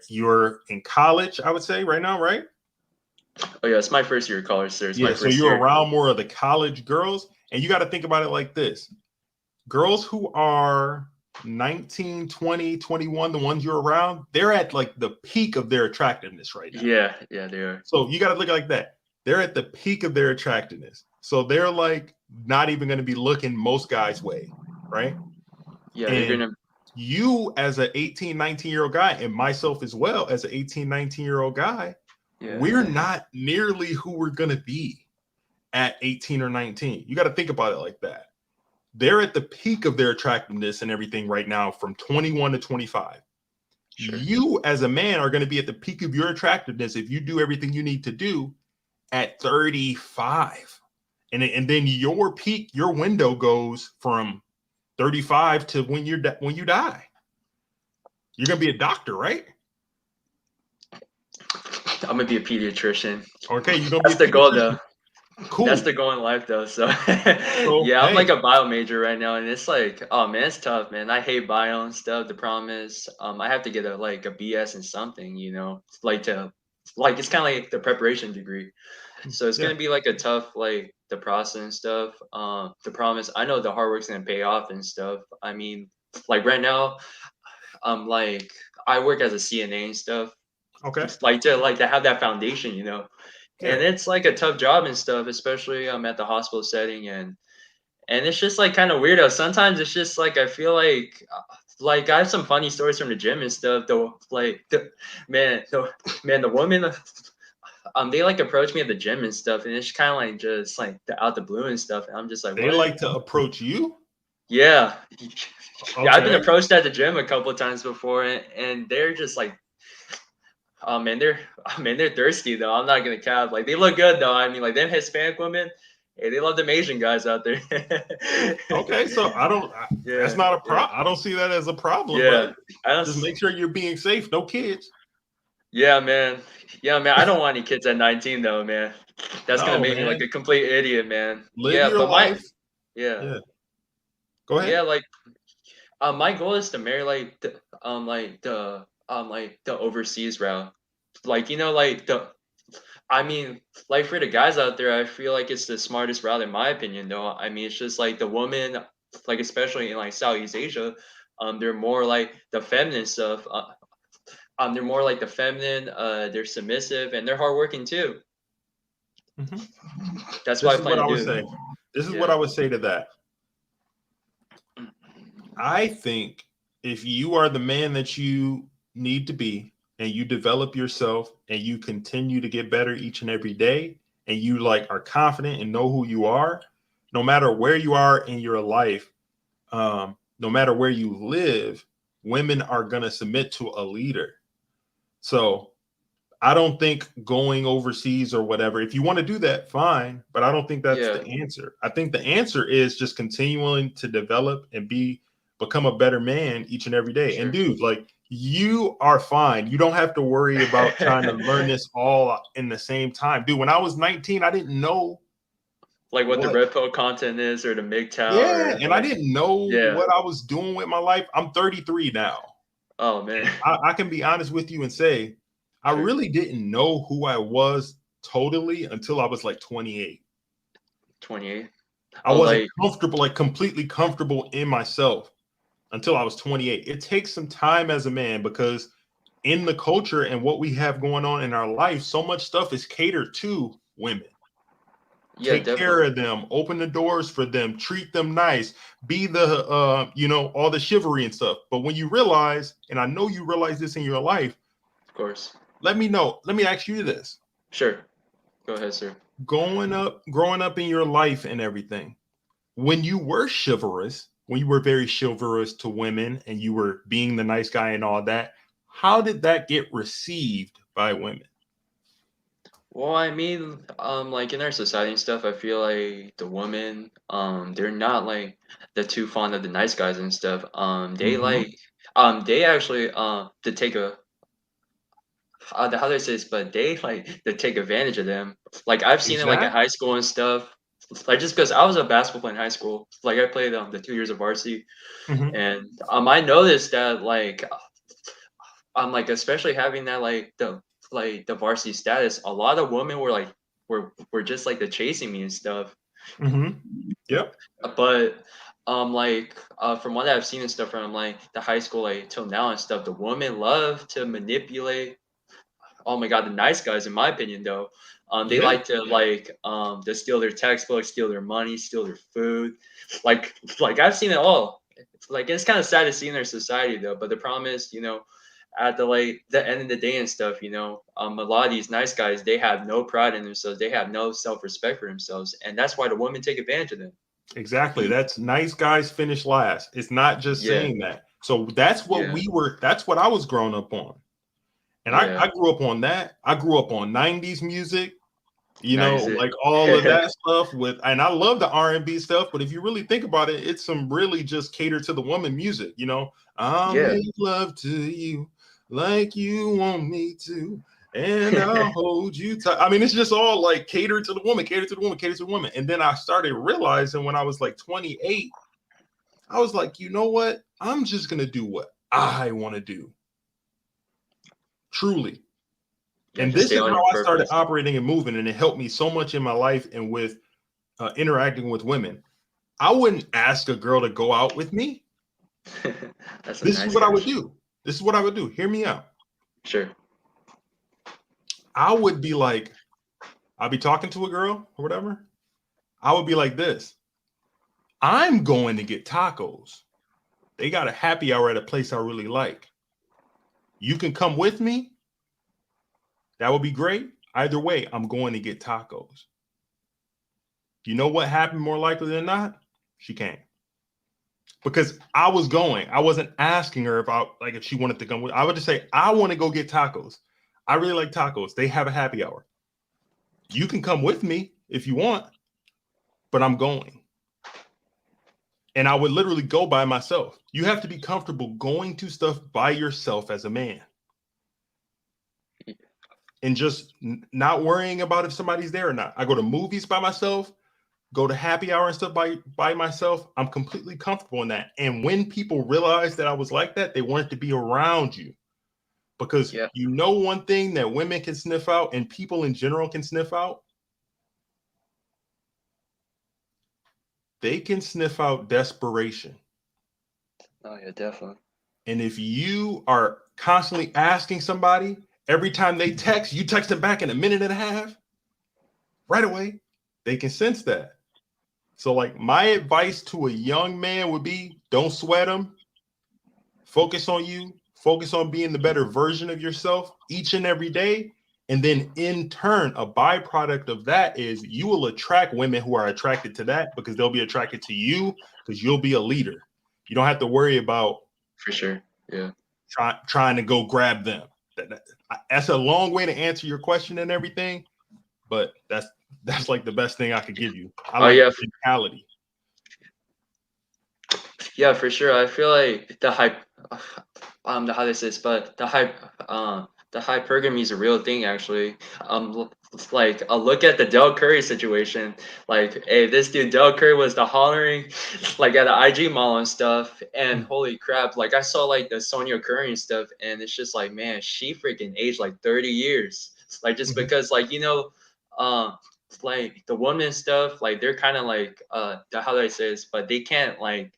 you're in college, I would say right now, right? Oh yeah, it's my first year of college, sir. It's my Yeah, so first you're year. around more of the college girls, and you got to think about it like this. Girls who are 19, 20, 21, the ones you're around, they're at like the peak of their attractiveness right now. Yeah, yeah, they are. So you got to look at it like that. They're at the peak of their attractiveness. So they're like not even going to be looking most guys' way, right? Yeah, they're And gonna. you as an 18, 19-year-old guy, and myself as well as an 18, 19-year-old guy, Yeah, we're not nearly who we're going to be at 18 or 19. You got to think about it like that. They're at the peak of their attractiveness and everything right now from 21 to 25. sure. You as a man are going to be at the peak of your attractiveness if you do everything you need to do at 35. And then your peak, your window goes from 35 to when you die. You're going to be a doctor, right? I'm gonna be a pediatrician. Okay, you're going to That's be the a goal, pediatrician. though. Cool. That's the goal in life, though. So, So, yeah, I'm like hey, a bio major right now, and it's like, oh man, it's tough, man. I hate bio and stuff. The problem is, I have to get a BS in something, like it's kind of like the preparation degree. So it's yeah, gonna be like a tough, like the process and stuff. The problem is, I know the hard work's gonna pay off and stuff. I mean, like right now, like I work as a CNA and stuff. okay, It's like to have that foundation, yeah. and it's like a tough job and stuff, especially at the hospital setting, and it's just like kind of weirdo. Sometimes it's just like I feel like I have some funny stories from the gym and stuff. Though, like the woman, they like approach me at the gym and stuff, and it's kind of like just like out the blue and stuff. And I'm just like, They what? like to approach you. Yeah, yeah. I've been Okay. approached at the gym a couple of times before, and they're just like, oh man, they're thirsty though. I'm not gonna cap. Like they look good though. I mean, like them Hispanic women, hey, they love them Asian guys out there. Okay, so that's Yeah, not a yeah, problem. I don't see that as a problem, yeah. brother. I don't. Just make sure you're being safe. No kids. Yeah, man. Yeah, man. I don't want any kids at 19 though, man. That's gonna No, make me like man. a complete idiot, man. Live Yeah, your but life. yeah, Yeah. Go yeah. ahead. My goal is to marry like the overseas route. Like like I mean, like for the guys out there, I feel like it's the smartest route in my opinion, though. I mean, it's just like the woman, like especially in like Southeast Asia, they're more like the feminine stuff. They're more like the feminine. They're submissive and they're hardworking too. Mhm. That's what This I is plan what to I would do. say. This is what Yeah. I would say to that. I think if you are the man that you need to be and you develop yourself and you continue to get better each and every day and you like are confident and know who you are, no matter where you are in your life, no matter where you live, women are going to submit to a leader. So I don't think going overseas or whatever, if you want to do that, fine. But I don't think that's Yeah. the answer. I think the answer is just continuing to develop and become a better man each and every day. And Sure. dude, like you are fine. You don't have to worry about trying to learn this all in the same time. Dude, when I was 19, I didn't know Like what the what. red pill content is or the MGTOW Yeah, or and I like didn't know yeah. what I was doing with my life. I'm 33 now. Oh man. And I can be honest with you and say, I Sure. really didn't know who I was totally until I was like 28. 28. I Oh wasn't like comfortable, like completely comfortable in myself until I was 28. It takes some time as a man because in the culture and what we have going on in our life, so much stuff is catered to women. yeah, Take care definitely. of them, open the doors for them, treat them nice, be the all the chivalry and stuff. But when you realize, and I know you realize this in your life, Of course. let me know. Let me ask you this. Sure. Go ahead, sir. Growing up in your life and everything, when you were chivalrous, when you were very chivalrous to women and you were being the nice guy and all that, how did that get received by women? Well, I mean, like in our society and stuff, I feel like the women, they're not like the too fond of the nice guys and stuff. Mm-hmm. They actually, to take how do I say this, but they like to take advantage of them. Like I've seen it like in Exactly. high school and stuff. Like just because I was a basketball player in high school, like I played the 2 years of varsity, Mm-hmm. and I noticed that like especially having that the varsity status, a lot of women were like were just like the chasing me and stuff. Mm-hmm. Yep. But from what I've seen and stuff from like the high school like till now and stuff, the women love to manipulate. Oh my god, the nice guys, in my opinion, though, they Yeah. like to to steal their textbooks, steal their money, steal their food. Like I've seen it all. It's kind of sad to see in their society though. But the problem is, at the end of the day and stuff, a lot of these nice guys, they have no pride in themselves. They have no self respect for themselves, and that's why the women take advantage of them. Exactly. That's nice guys finish last. It's not just Yeah, saying that. So that's what yeah, that's what I was growing up on. And I yeah. grew up on that. I grew up on 90s music, Nice. like all of that stuff and I love the R&B stuff, but if you really think about it, it's some really just cater to the woman music. I'll Yeah. make love to you like you want me to, and I'll hold you tight. I mean, it's just all like cater to the woman, cater to the woman, cater to the woman. And then I started realizing when I was like 28, I was like, you know what? I'm just gonna do what I want to do. Truly. Yeah, And just this stay is on how your I started purpose. operating and moving, and it helped me so much in my life and with interacting with women. I wouldn't ask a girl to go out with me. That's a This is nice what I guy. would do. This is what I would do. Hear me out. Sure. I would be like, I'll be talking to a girl or whatever. I would be like this. I'm going to get tacos. They got a happy hour at a place I really like. You can come with me. That would be great. Either way, I'm going to get tacos. You know what happened more likely than not? She came. Because I was going. I wasn't asking her if she wanted to come with. I would just say, I want to go get tacos. I really like tacos. They have a happy hour. You can come with me if you want, but I'm going. And I would literally go by myself. You have to be comfortable going to stuff by yourself as a man. And just not worrying about if somebody's there or not. I go to movies by myself, go to happy hour and stuff by myself. I'm completely comfortable in that. And when people realized that I was like that, they wanted to be around you. Because Yeah. one thing that women can sniff out and people in general can sniff out? They can sniff out desperation. Oh yeah, definitely. And if you are constantly asking somebody, every time they text, you text them back in a minute and a half, right away, they can sense that. So, like, my advice to a young man would be don't sweat them. Focus on you. Focus on being the better version of yourself each and every day. And then, in turn, a byproduct of that is you will attract women who are attracted to that because they'll be attracted to you because you'll be a leader. You don't have to worry about For sure. Yeah. trying to go grab them. That's a long way to answer your question and everything, but that's like the best thing I could give you. I Oh like yeah. mentality. Yeah, for sure. I feel like the hype, the how this is, but the hypergamy is a real thing actually. Look at the Del Curry situation. Like, hey, this dude Del Curry was the hollering, like at the IG mall and stuff. And holy crap, like I saw like the Sonia Curry and stuff, and it's just like, man, she freaking aged like 30 years. Like just Mhm. because uh, like the woman stuff, like they're kind of like how do I say this, but they can't like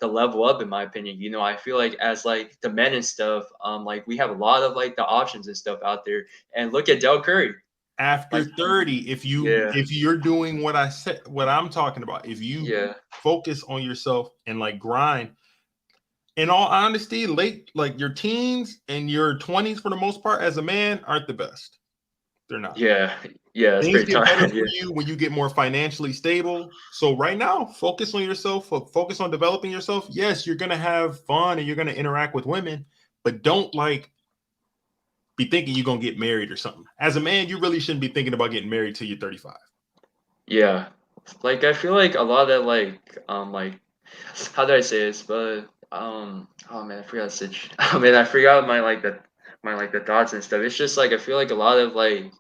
the level up in my opinion. I feel like as like the men and stuff, like we have a lot of like the options and stuff out there. And look at Del Curry. After Like 30, yeah, if you're doing what I said, what I'm talking about, if you yeah, focus on yourself and like grind, in all honesty, late like your teens and your 20s for the most part as a man aren't the best. They're not. yeah, yeah, it's Things pretty get better tough. for Yeah, you when you get more financially stable. So right now, focus on yourself, focus on developing yourself. Yes, you're gonna have fun and you're gonna interact with women, but don't like be thinking you're gonna get married or something. As a man, you really shouldn't be thinking about getting married till you're 35. yeah. Like I feel like a lot of that like how do I say this? But oh man, I forgot such. I mean, I forgot my thoughts and stuff. It's just like I feel like a lot of like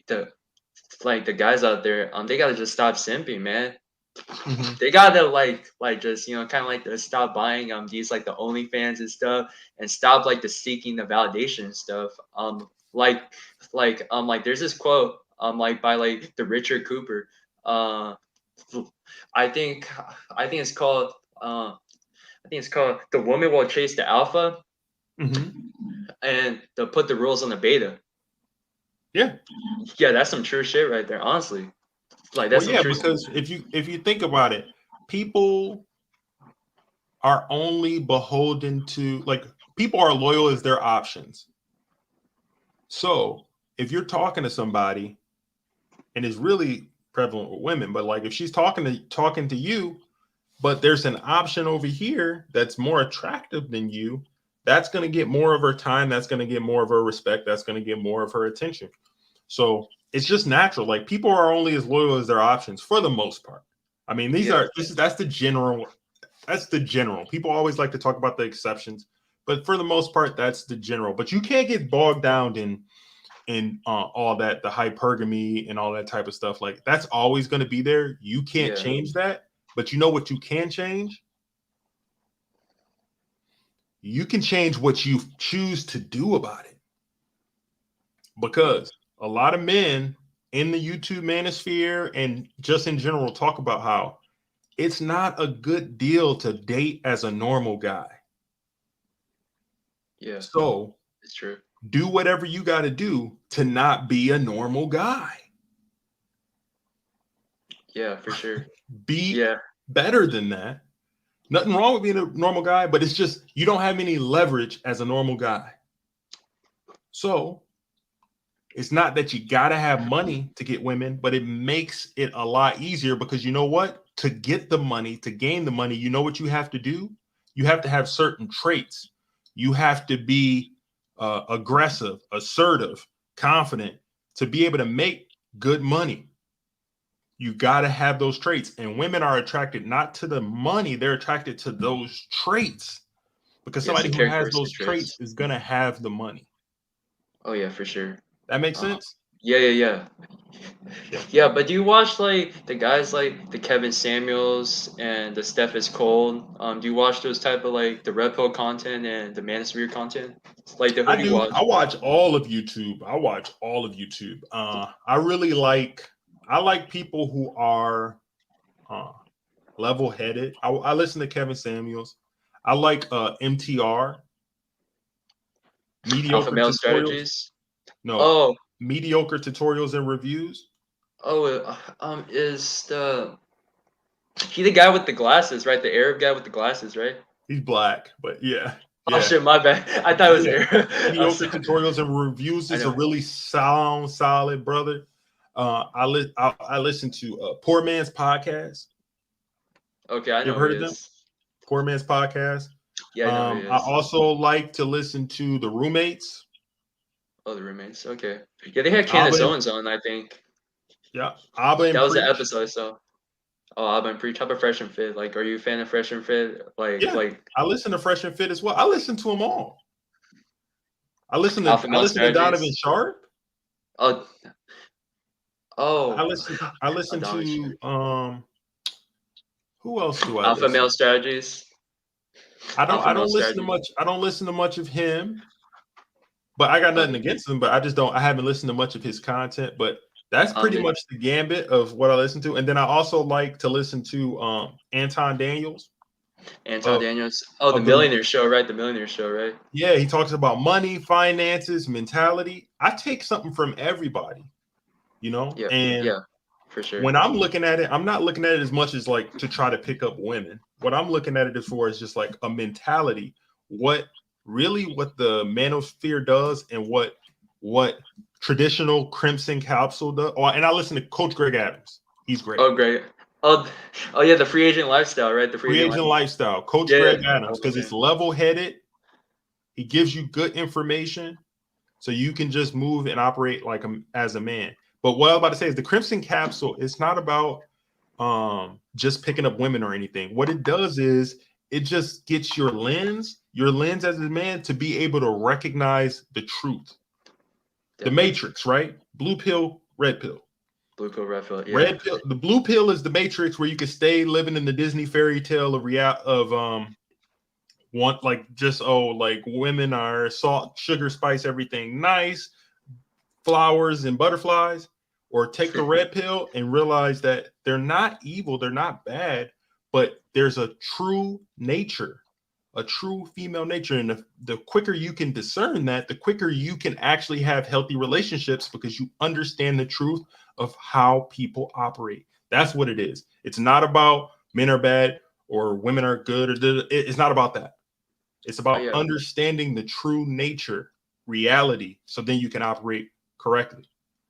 the guys out there, they gotta just stop simping, man. Mhm. They gotta just kind of like to stop buying these like the OnlyFans and stuff, and stop like the seeking the validation and stuff. Like like there's this quote like by like the Richard Cooper. Uh, I think I think it's called "The Woman Will Chase the Alpha," Mhm. and they'll put the rules on the beta. Yeah. Yeah, that's some true shit right there. Honestly, like Well, that's some yeah, true. because if you think about it, people are only beholden to, like, people are loyal as their options. So if you're talking to somebody, and it's really prevalent with women, but like if she's talking to you, but there's an option over here that's more attractive than you, that's going to get more of her time, that's going to get more of her respect, that's going to get more of her attention. So it's just natural. Like, people are only as loyal as their options for the most part. I mean, Yeah, that's the general. That's the general. People always like to talk about the exceptions, but for the most part, that's the general. But you can't get bogged down in all that, the hypergamy and all that type of stuff. Like, that's always going to be there. You can't yeah, change that. But you know what you can change? You can change what you choose to do about it. Because a lot of men in the YouTube manosphere and just in general talk about how it's not a good deal to date as a normal guy. yeah. So It's true. do whatever you got to do to not be a normal guy. Yeah, for sure. Be Yeah, better than that. Nothing wrong with being a normal guy, but it's just you don't have any leverage as a normal guy. So it's not that you got to have money to get women, but it makes it a lot easier because you know what? To get the money, to gain the money, you know what you have to do? You have to have certain traits. You have to be aggressive, assertive, confident to be able to make good money. You got to have those traits. And women are attracted not to the money, they're attracted to those traits because yes, the somebody who has characteristic those traits traits. is going to have the money. Oh yeah, for sure. That makes Uh, sense? yeah, yeah, yeah. Yeah. Yeah, but do you watch like the guys like the Kevin Samuels and the Steph is Cold? Do you watch those type of like the Red Pill content and the Manosphere content? Like the I Hoodie do. Watch. I watch all of YouTube. I watch all of YouTube. I really I like people who are uh, level-headed. I listen to Kevin Samuels. I like MTR, Alpha mediocre Male tutorials. Strategies. No, Oh, mediocre tutorials and reviews. is he the guy with the glasses, right? The Arab guy with the glasses, right? He's black, but yeah, Oh yeah, shit, my bad. I thought it was yeah. Arab. I'm Mediocre sorry. tutorials and reviews I is a know. really solid brother. I listen to Poor Man's Podcast. Okay, I You know ever who heard he of them? is. Poor Man's Podcast. Yeah, I know who he I is. also like to listen to the Roommates. Oh, the roommates. Okay. Yeah, they had Abba Candace and, Owens on, I think. yeah, Abba and That was the Preach. episode, so. Oh, I've been pre type of Fresh and Fit. Like, are you a fan of Fresh and Fit? Yeah, I listen to Fresh and Fit as well. I listen to them all. Alpha I Male listen to Donovan Strategies? Sharp. Oh, I oh, listen Adonis to Sharp. who else do I Alpha listen? Male Strategies. Alpha I Male don't listen to Strategies. much. I don't listen to much of him, but I got nothing Okay. against him. But I just don't. I haven't listened to much of his content. But that's pretty The much the gambit of what I listen to. And then I also like to listen to Anton Daniels Anton of Daniels. Oh, the of the Millionaire Show, right? The Millionaire Show, right? yeah. He talks about money, finances, mentality. I take something from everybody, Yeah, and yeah, for sure. when I'm looking at it, I'm not looking at it as much as like to try to pick up women. What I'm looking at it as for is just like a mentality. What what the manosphere does and what traditional Crimson Capsule does. Oh, and I listen to Coach Greg Adams. He's great. Oh, great. Oh, oh yeah, the free agent lifestyle, right? The free Free agent agent lifestyle. lifestyle. Coach Yeah. Greg Adams, Oh because it's man. level headed. He gives you good information so you can just move and operate like as a man. But what I'm about to say is the Crimson Capsule, it's not about just picking up women or anything. What it does is it just gets your lens as a man to be able to recognize the truth. The Definitely. matrix, right? Blue pill, red pill. Blue pill, red pill. Yeah. Red pill, the blue pill is the matrix where you can stay living in the Disney fairy tale of want like just like women are salt, sugar, spice, everything nice, flowers and butterflies, or take the red pill and realize that they're not evil, they're not bad, but there's a true nature, a true female nature. And the quicker you can discern that, the quicker you can actually have healthy relationships because you understand the truth of how people operate. That's what it is. It's not about men are bad or women are good, or it's not about that. It's Oh about yeah. understanding the true nature, reality, so then you can operate correctly.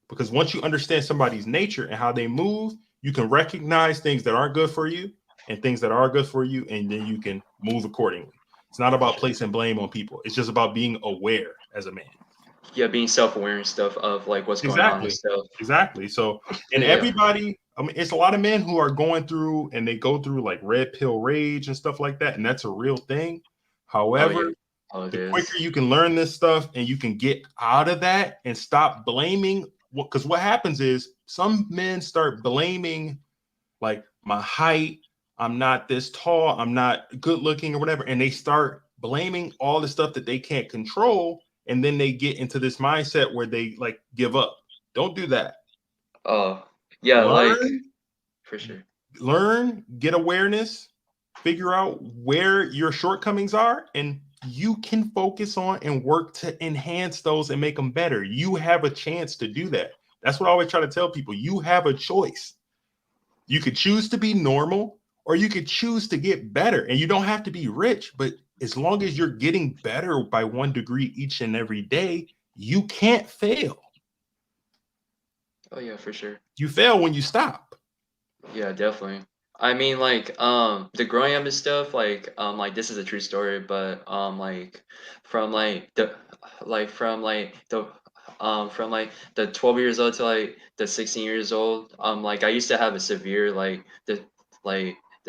Because once you understand somebody's nature and how they move, you can recognize things that aren't good for you and things that are good for you, and then you can move accordingly. It's not about placing blame on people. It's just about being aware as a man. Yeah, being self-aware and stuff of like what's going on and Exactly. stuff. Exactly. So, and Yeah. everybody, I mean, it's a lot of men who are going through and they go through like red pill rage and stuff like that. And that's a real thing. Oh yeah. However, Oh, it the is. quicker you can learn this stuff and you can get out of that and stop blaming, because what happens is some men start blaming like my height, I'm not this tall, I'm not good looking or whatever, and they start blaming all the stuff that they can't control, and then they get into this mindset where they like give up. Don't do that. Oh yeah, like Learn, for sure. get awareness, figure out where your shortcomings are, and you can focus on and work to enhance those and make them better. You have a chance to do that. That's what I always try to tell people. You have a choice. You could choose to be normal or you could choose to get better. And you don't have to be rich, but as long as you're getting better by 1 degree each and every day, you can't fail. Oh yeah, for sure. You fail when you stop. Yeah, definitely. I mean, like, the growing up and stuff, like this is a true story, but from like the, from like the 12 years old to like the 16 years old, like I used to have a severe like the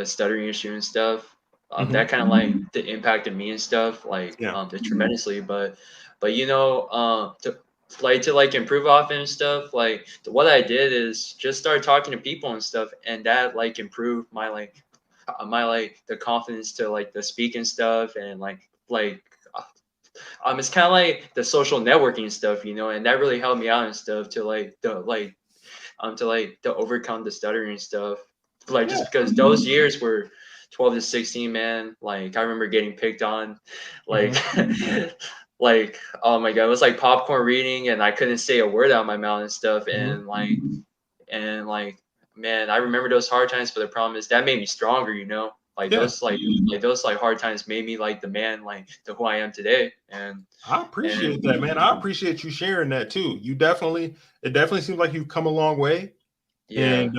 stuttering issue and stuff. Mhm. That kind of like that impacted me and stuff, like Yeah. tremendously. But you know, to like improve off and stuff, like what I did is just start talking to people and stuff, and that like improved my my like the confidence to like the speaking stuff, and it's kind of like the social networking stuff, you know, and that really helped me out and stuff to like the like to like to overcome the stuttering stuff, like Yeah. just because those years were 12 to 16, man. Like I remember getting picked on, like Mhm. like oh my god, it was like popcorn reading, and I couldn't say a word out of my mouth and stuff, Mhm. and like man, I remember those hard times, but the problem is that made me stronger, you know. Like Yeah. those like hard times made me like the man like to who I am today, I and appreciate that, man. I appreciate you sharing that too. It definitely seems like you've come a long way. yeah, And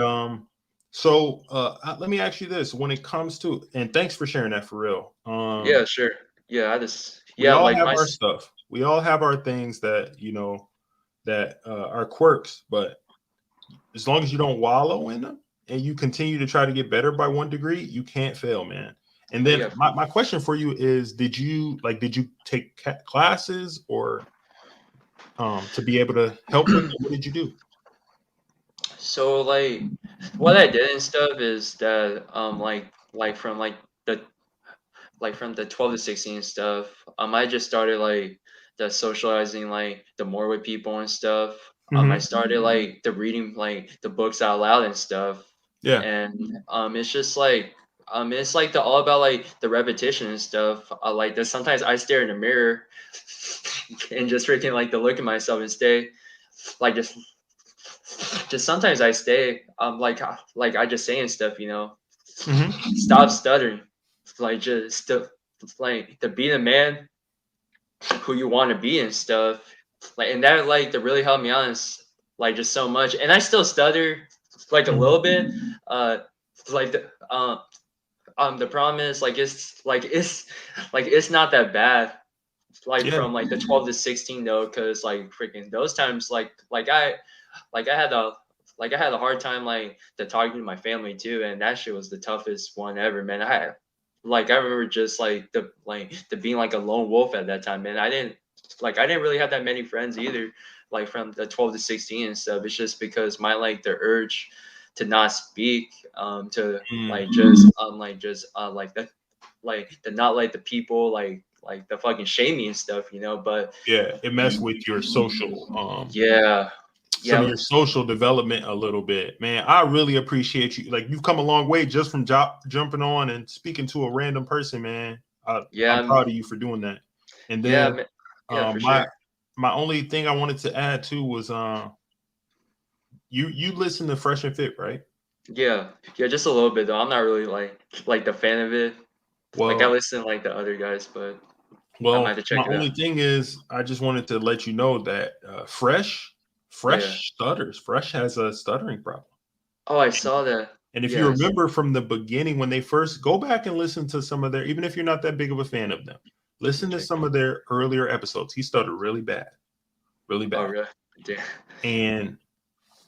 let me ask you this when it comes to, and thanks for sharing that for real. yeah, sure, yeah, I just We yeah, all like have our stuff. We all have our things that, that are quirks, but as long as you don't wallow in them and you continue to try to get better by 1 degree, you can't fail, man. And oh then yeah. my question for you is, did you take classes or to be able to help with it? What did you do? So like what I did and stuff is that like from like the from the 12 to 16 stuff, I just started like the socializing like the more with people and stuff. I Hmm. started like the reading like the books out loud and stuff. Yeah. And it's like the all about like the repetition and stuff. Like that sometimes I stare in the mirror and just freaking like to look at myself and stay like just sometimes I stay like I just saying stuff, you know. Hmm. Stop stuttering. Like just to like to be the man who you want to be and stuff. Like and that like to really help me out is like just so much. And I still stutter like a little Hmm. bit. Uh like the problem is like it's not that bad. Like Yeah. from like the 12 to 16 though, because like freaking those times like I had a I had a hard time like to talking to my family too, and that shit was the toughest one ever, man. I remember just like the being like a lone wolf at that time, man. I didn't like I didn't really have that many friends either, like from the 12 to 16 and stuff. It's just because my like the urge to not speak, to Mm, like the like to not like the people like the fucking shaming and stuff, but yeah, it messed with your social yeah, some of yeah, your social development a little bit, man. I really appreciate you. Like you've come a long way just from jumping on and speaking to a random person, man. yeah, I'm proud of you for doing that. And yeah, then yeah, for my sure. only thing I wanted to add too was you listen to Fresh and Fit, right? Yeah, yeah, just a little bit though. I'm not really like the fan of it. Like I Well, listen to like the other guys, but I might have well, to my check it only out. thing is I just wanted to let you know that Yeah. Fresh stutters. Fresh has a stuttering problem. Oh, I saw that. And if you Yes. remember from the beginning, when they first go back and listen to some of their, even if you're not that big of a fan of them, listen to Okay. some of their earlier episodes. He stuttered really Oh, bad. really? Yeah. And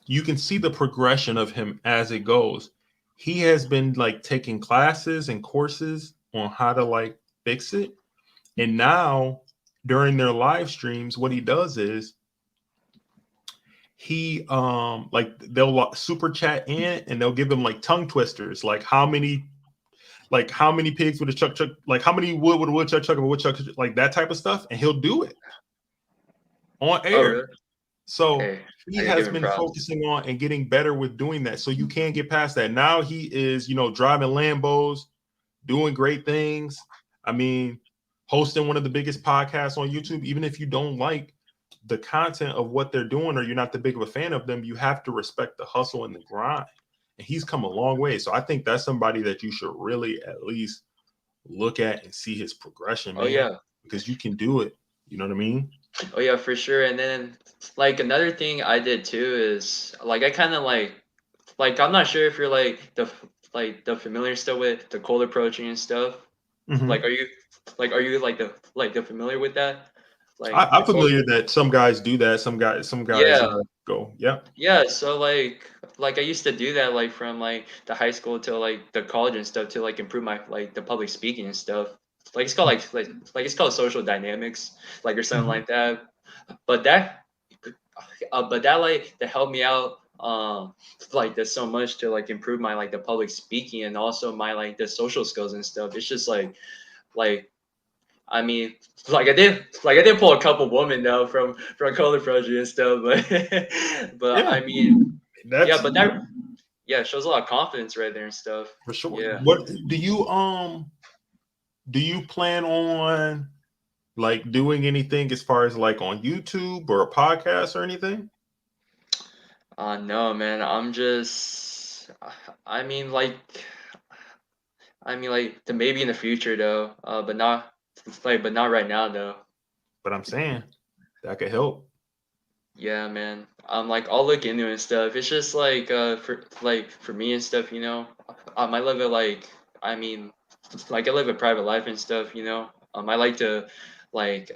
you can see the progression of him as it goes. He has been like taking classes and courses on how to like fix it. And now during their live streams, what he does is he like they'll super chat in and they'll give him like tongue twisters, like how many pigs would a chuck, like how many wood would a woodchuck chuck of a woodchuck, like that type of stuff, and he'll do it on Oh, air. really? So Hey, he I gotta give has him been props. focusing on and getting better with doing that. So you can't get past that. Now he is, driving Lambos, doing great things. I mean, hosting one of the biggest podcasts on YouTube. Even if you don't like the content of what they're doing or you're not the big of a fan of them, you have to respect the hustle and the grind. And he's come a long way. So I think that's somebody that you should really at least look at and see his progression, Oh man, yeah. because you can do it. You know what I mean? Oh yeah, for sure. And then like another thing I did too is like I kind of like I'm not sure if you're like the familiar stuff with the cold approaching and stuff. Like Hmm. are you like the familiar with that? Like I'm the cold. familiar that some guys do that. Some guys Yeah. go, yeah. Yeah, so like I used to do that like from like the high school to like the college and stuff to like improve my like the public speaking and stuff. Like it's called like it's called social dynamics, like or something Mhm. like that. But that like that helped me out like there's so much to like improve my like the public speaking and also my like the social skills and stuff. It's just like I mean, like I did pull a couple women though from color project and stuff, but Yeah, I mean, yeah, that's but that yeah it shows a lot of confidence right there and stuff. for sure. Yeah, What do you plan on like doing anything as far as like on YouTube or a podcast or anything? no man, I'm just I mean like like the maybe in the future though, but not right now though. But I'm saying that could help. Yeah, man. Like I'll look into it and stuff. It's just for me and stuff, I live a I mean like I live a private life and stuff, I like to like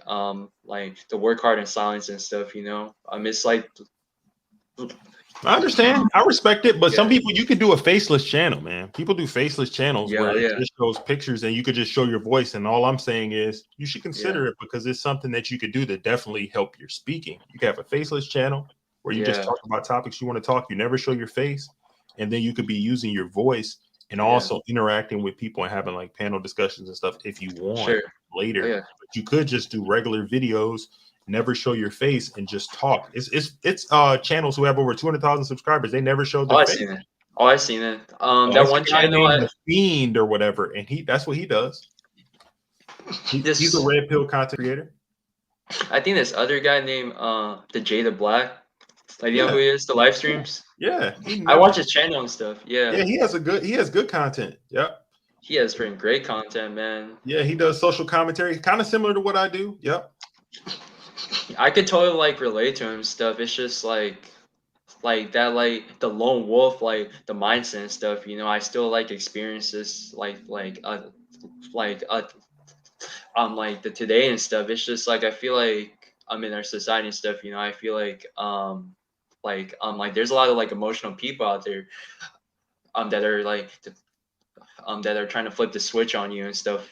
to work hard in silence and stuff, it's like I understand. I respect it, but some yeah, people you could do a faceless channel, man. People do faceless channels yeah, where it yeah, just shows pictures and you could just show your voice. And all I'm saying is you should yeah, consider it because it's something that you could do to definitely help your speaking. You could have a faceless channel where you just yeah, talk about topics you want to talk. You never show your face, and then you could be using your voice and yeah, also interacting with people and having like panel discussions and stuff if you want sure. Oh later. yeah. But you could just do regular videos, never show your face and just talk. It's channels who have over 200,000 subscribers. They never showed Oh, their I face. seen it. Oh, I seen it. Oh, That it's a one guy channel named the Fiend or whatever, and that's what he does. He's a this red pill content creator. I think this other guy named the Jada Black. Like you know Yeah, who he is? The live yeah, streams. yeah. He I never. watch his channel and stuff. Yeah, Yeah, he has good content. Yep. he has pretty great content, man. Yeah, he does social commentary, kind of similar to what I do. Yep. I could totally like relate to him and stuff. It's just like that like the lone wolf like the mindset and stuff. I still like experiences like like the today and stuff. It's just like I feel like I'm in our society and stuff. I feel like there's a lot of like emotional people out there that are that are trying to flip the switch on you and stuff.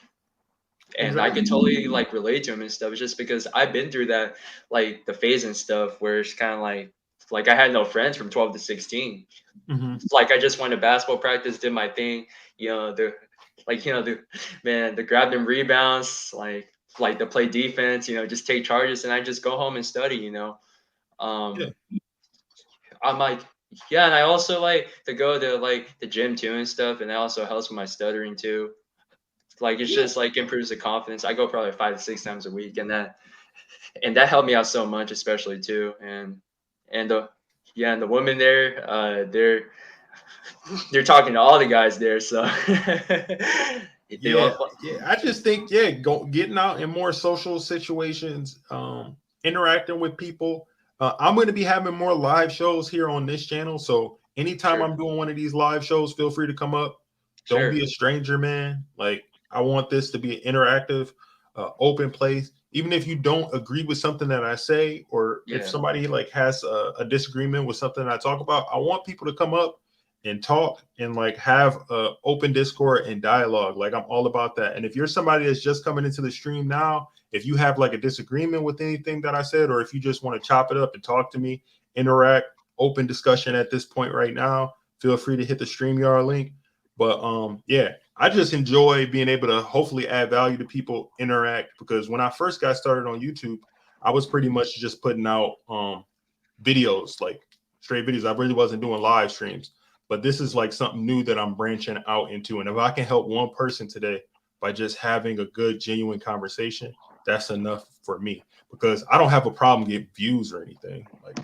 And I could Exactly. totally like relate to him and stuff. It's just because I've been through that, like the phase and stuff where it's kind of like I had no friends from 12 to 16. Hmm. Like I just went to basketball practice, did my thing, you know, the man, the grab them rebounds, like to play defense, just take charges, and I just go home and study. Yeah. Um, I'm like, yeah, and I also like to go to like the gym too and stuff, and that also helps with my stuttering too. Like it's Yeah. just like improves the confidence. I go probably 5 to 6 times a week, and that helped me out so much, especially too. And the yeah, and the women there, they're talking to all the guys there, so they Yeah, love. yeah. I just think, yeah, getting out in more social situations, interacting with people. I'm going to be having more live shows here on this channel. So anytime Sure, I'm doing one of these live shows, feel free to come up. Don't sure, be a stranger, man. Like I want this to be an interactive, open place. Even if you don't agree with something that I say, or if yeah. somebody like has a disagreement with something I talk about, I want people to come up and talk and like have a open discord and dialogue. Like I'm all about that. And if you're somebody that's just coming into the stream now, if you have like a disagreement with anything that I said, or if you just want to chop it up and talk to me, interact, open discussion at this point right now, feel free to hit the StreamYard link. But yeah, I just enjoy being able to hopefully add value to people, interact, because when I first got started on YouTube, I was pretty much just putting out videos, like straight videos. I really wasn't doing live streams, but this is like something new that I'm branching out into. And if I can help one person today by just having a good, genuine conversation, that's enough for me, because I don't have a problem getting views or anything. Like,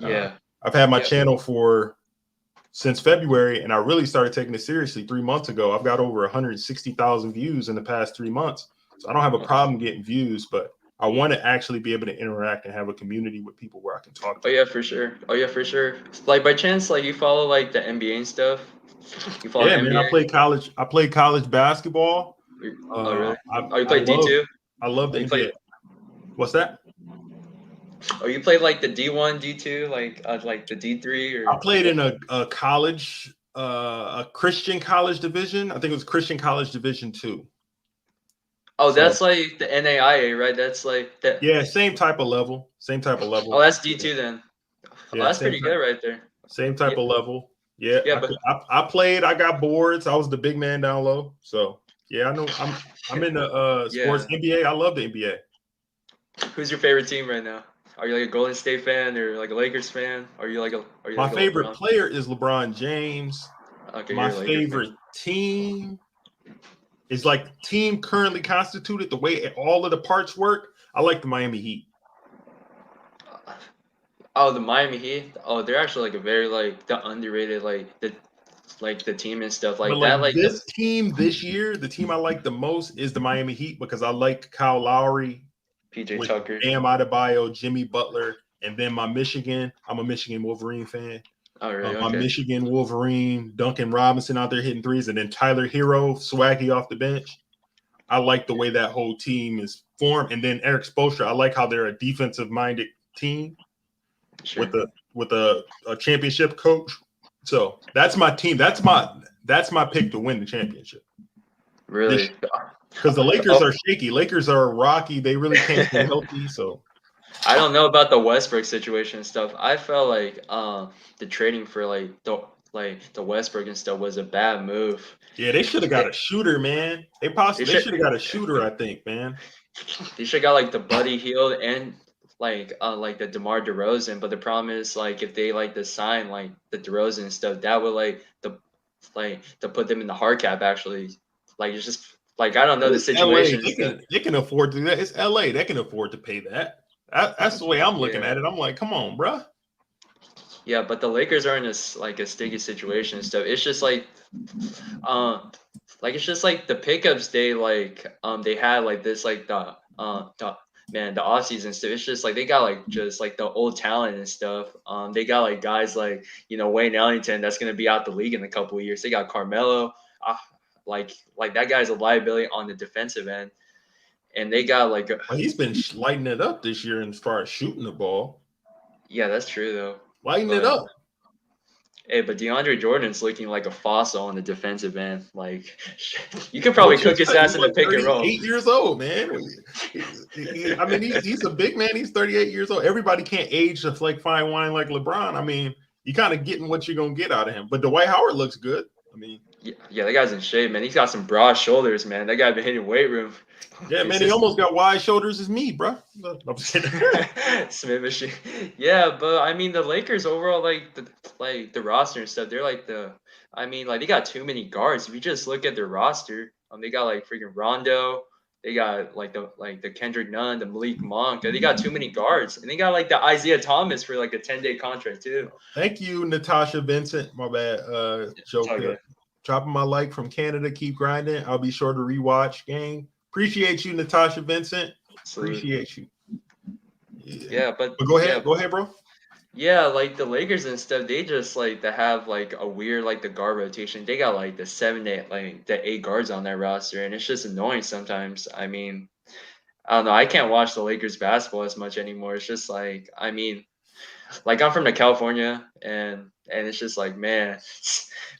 uh, Yeah, I've had my yeah. channel for since February, and I really started taking it seriously 3 months ago. I've got over 160,000 views in the past 3 months. So I don't have a Okay. problem getting views, but I want to actually be able to interact and have a community with people where I can talk Oh to. yeah, for sure. Oh yeah, for sure. Like by chance, like you follow like the NBA and stuff. You follow the Yeah, man. I NBA? played college. I played college basketball. Oh really? I Oh, you I played D love two? I love Oh, the you played. NBA. What's that? Oh, you played like the D1, D2, like the D3 I or. played in a college, a Christian college division. I think it was Christian College Division Two. Oh, So that's like the NAIA, right? That's like that. yeah, same type of level. Same type of Oh, level. that's D2 then. Oh, Yeah, that's pretty good right there. same Yeah, type of level. Yeah, yeah, but I played. I got boards. I was the big man down low. So yeah, I know. I'm in the sports yeah. NBA. I love the NBA. Who's your favorite team right now? Are you like a Golden State fan or like a Lakers fan? Are you My like a favorite LeBron? player is LeBron James. Okay, My you're a Lakers fan. favorite team is like team currently constituted, the way all of the parts work. I like the Miami Heat. Oh, the Miami Heat. Oh, they're actually like a very like the underrated like the team and stuff But like like that. Like the this team this year, the team I like the most is the Miami Heat, because I like Kyle Lowry PJ with Tucker. Bam Adebayo, Jimmy Butler, and then my Michigan. I'm a Michigan Wolverine fan. Oh, really? My Okay. Michigan Wolverine, Duncan Robinson out there hitting threes, and then Tyler Hero, Swaggy off the bench. I like the way that whole team is formed. And then Eric Spoelstra, I like how they're a defensive minded team Sure. with a championship coach. So that's my team. That's my pick to win the championship this Really? year. Because the Lakers Oh, are shaky. Lakers are rocky. They really can't stay healthy. So I don't know about the Westbrook situation and stuff. I felt like the trading for like the Westbrook and stuff was a bad move. yeah, they should have got They, a shooter, man. they They should should have got a shooter, I think, man. they should got like the Buddy Hield and like the DeMar DeRozan. But the problem is like if they like to sign like the DeRozan and stuff, that would like to put them in the hard cap actually. Like it's just like I don't know the It's LA. situation and stuff. They can afford to do that. It's LA. They can afford to pay that. That's the way I'm looking Yeah. at it. I'm like, come on, bro. Yeah, but the Lakers are in this like a sticky situation and stuff. It's just um, like it's just like the pickups they had like this like the man the off season stuff. It's just like they got like just like the old talent and stuff. They got like guys like Wayne Ellington that's gonna be out the league in a couple of years. They got Carmelo, uh, like that guy's a liability on the defensive end, and they got like Well, he's been lighting it up this year as far as shooting the ball. yeah, that's true though, Lighting it but up. Hey, but DeAndre Jordan's looking like a fossil on the defensive end. Like, you could probably What you cook his expect? ass He's in the like pick and roll. 38 years old, man. I mean, he's a big man. He's 38 years old. Everybody can't age just like fine wine like LeBron. I mean, you kind of getting what you're gonna get out of him. But Dwight Howard looks good. I mean, Yeah, that guy's in shape, man. He's got some broad shoulders, man. That guy been hitting weight room. yeah, It's man, he just almost got wide shoulders as me, bro. I'm just kidding. Smith machine. Yeah, but I mean the Lakers overall, like the roster and stuff, they're like I mean, like they got too many guards. If you just look at their roster, they got like freaking Rondo. They got like the Kendrick Nunn, the Malik Monk. They got too many guards, and they got like the Isaiah Thomas for like a 10-day contract too. Thank you, Natasha Vincent. My bad, Joker. Dropping my like from Canada. Keep grinding. I'll be sure to rewatch game. Appreciate you, Natasha Vincent. Appreciate you. Yeah, but go ahead. Go ahead, bro. Yeah, like the Lakers and stuff, they just like to have like a weird like the guard rotation. They got like the 7, 8, like the 8 guards on their roster, and it's just annoying sometimes. I mean, I don't know. I can't watch the Lakers basketball as much anymore. It's just like, I mean, like I'm from the California, and it's just like, man,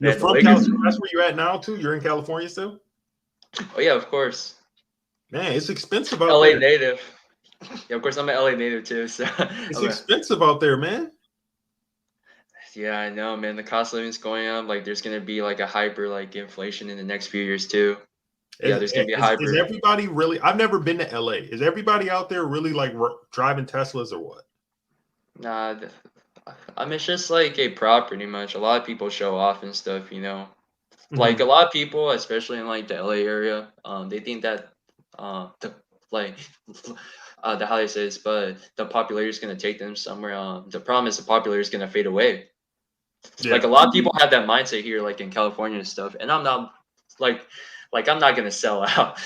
You're man, the from Lakers. California. That's where you're at now too. You're in California still. Oh yeah, of course. Man, it's expensive out LA there. native. Yeah, of course I'm an LA native too. So It's expensive out there, man. Yeah, I know, man. The cost of living's going up. Like, there's gonna be like a hyper like inflation in the next few years too. Yeah, there's gonna be a hyper. Is everybody really? I've never been to LA. Is everybody out there really like driving Teslas or what? Nah, I mean it's just like a prop pretty much. A lot of people show off and stuff, you know. Like a lot of people, especially in like the LA area, they think that the like the how they say this, but the popularity is gonna take them somewhere. The problem is the popularity is gonna fade away. Yeah. Like a lot of people have that mindset here, like in California and stuff. And I'm not like I'm not gonna sell out.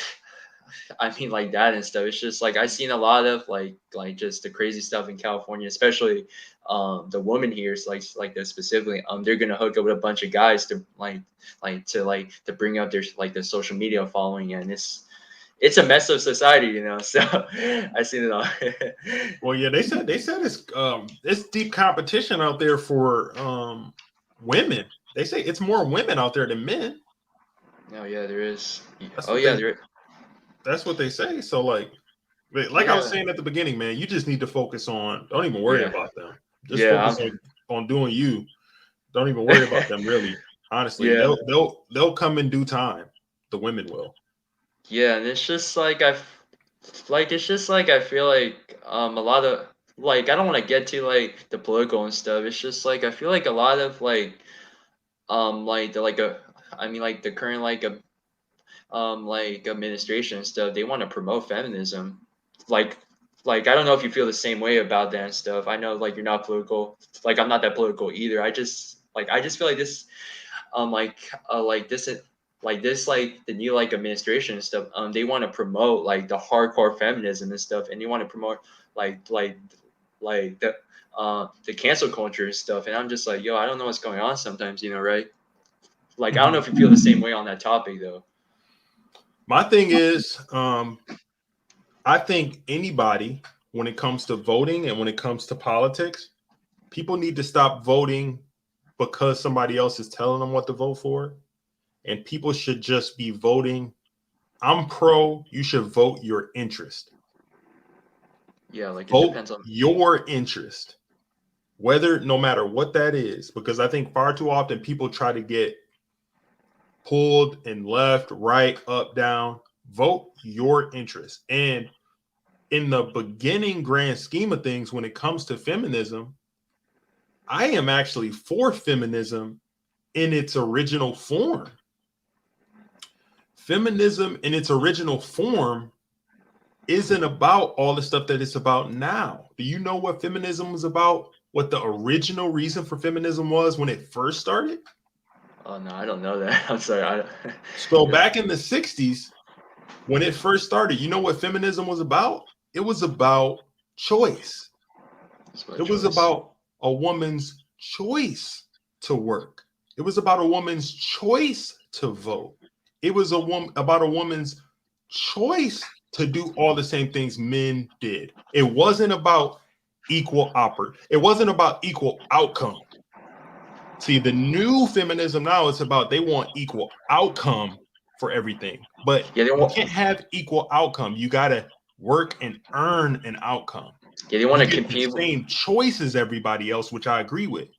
I mean like that and stuff. It's just like I've seen a lot of like just the crazy stuff in California, especially the woman here is like this specifically. They're gonna hook up with a bunch of guys to to bring up their like the social media following, and it's a mess of society, you know. So I seen it all. Well, yeah, they said it's deep competition out there for women. They say it's more women out there than men. Oh yeah, there is. That's what they say. So like I was saying at the beginning, man, you just need to focus on. Don't even worry about them. Just focus on doing you. Don't even worry about them. Really, honestly, they'll come in due time. The women will. Yeah, and it's just like I feel like a lot of like I don't want to get to like the political and stuff. It's just like I feel like a lot of like the like a I mean like the current like administration and stuff, they want to promote feminism. Like I don't know if you feel the same way about that and stuff. I know like you're not political. Like I'm not that political either. I just feel like this like the new like administration and stuff, they want to promote like the hardcore feminism and stuff, and they want to promote like the cancel culture and stuff, and I'm just like, yo, I don't know what's going on sometimes, you know, right? Like I don't know if you feel the same way on that topic though. My thing is, I think anybody, when it comes to voting and when it comes to politics, people need to stop voting because somebody else is telling them what to vote for. And people should just be voting. I'm pro. You should vote your interest. Yeah, like it vote depends on your interest, no matter what that is. Because I think far too often people try to get pulled and left, right, up, down. Vote your interest. And in the beginning grand scheme of things, when it comes to feminism, I am actually for feminism in its original form. Feminism in its original form isn't about all the stuff that it's about now. Do you know what feminism was about? What the original reason for feminism was when it first started? Oh no, I don't know that. I'm sorry. So back in the 60s, when it first started, you know what feminism was about? It was about choice. It was about a woman's choice to work. It was about a woman's choice to vote. It was about a woman's choice to do all the same things men did. It wasn't about equal It wasn't about equal outcome. See, the new feminism now is about they want equal outcome for everything, but Yeah, they you want. can't have equal outcome. You got to work and earn an outcome. Yeah, they want You to get the compete. same choice as everybody else, which I agree with.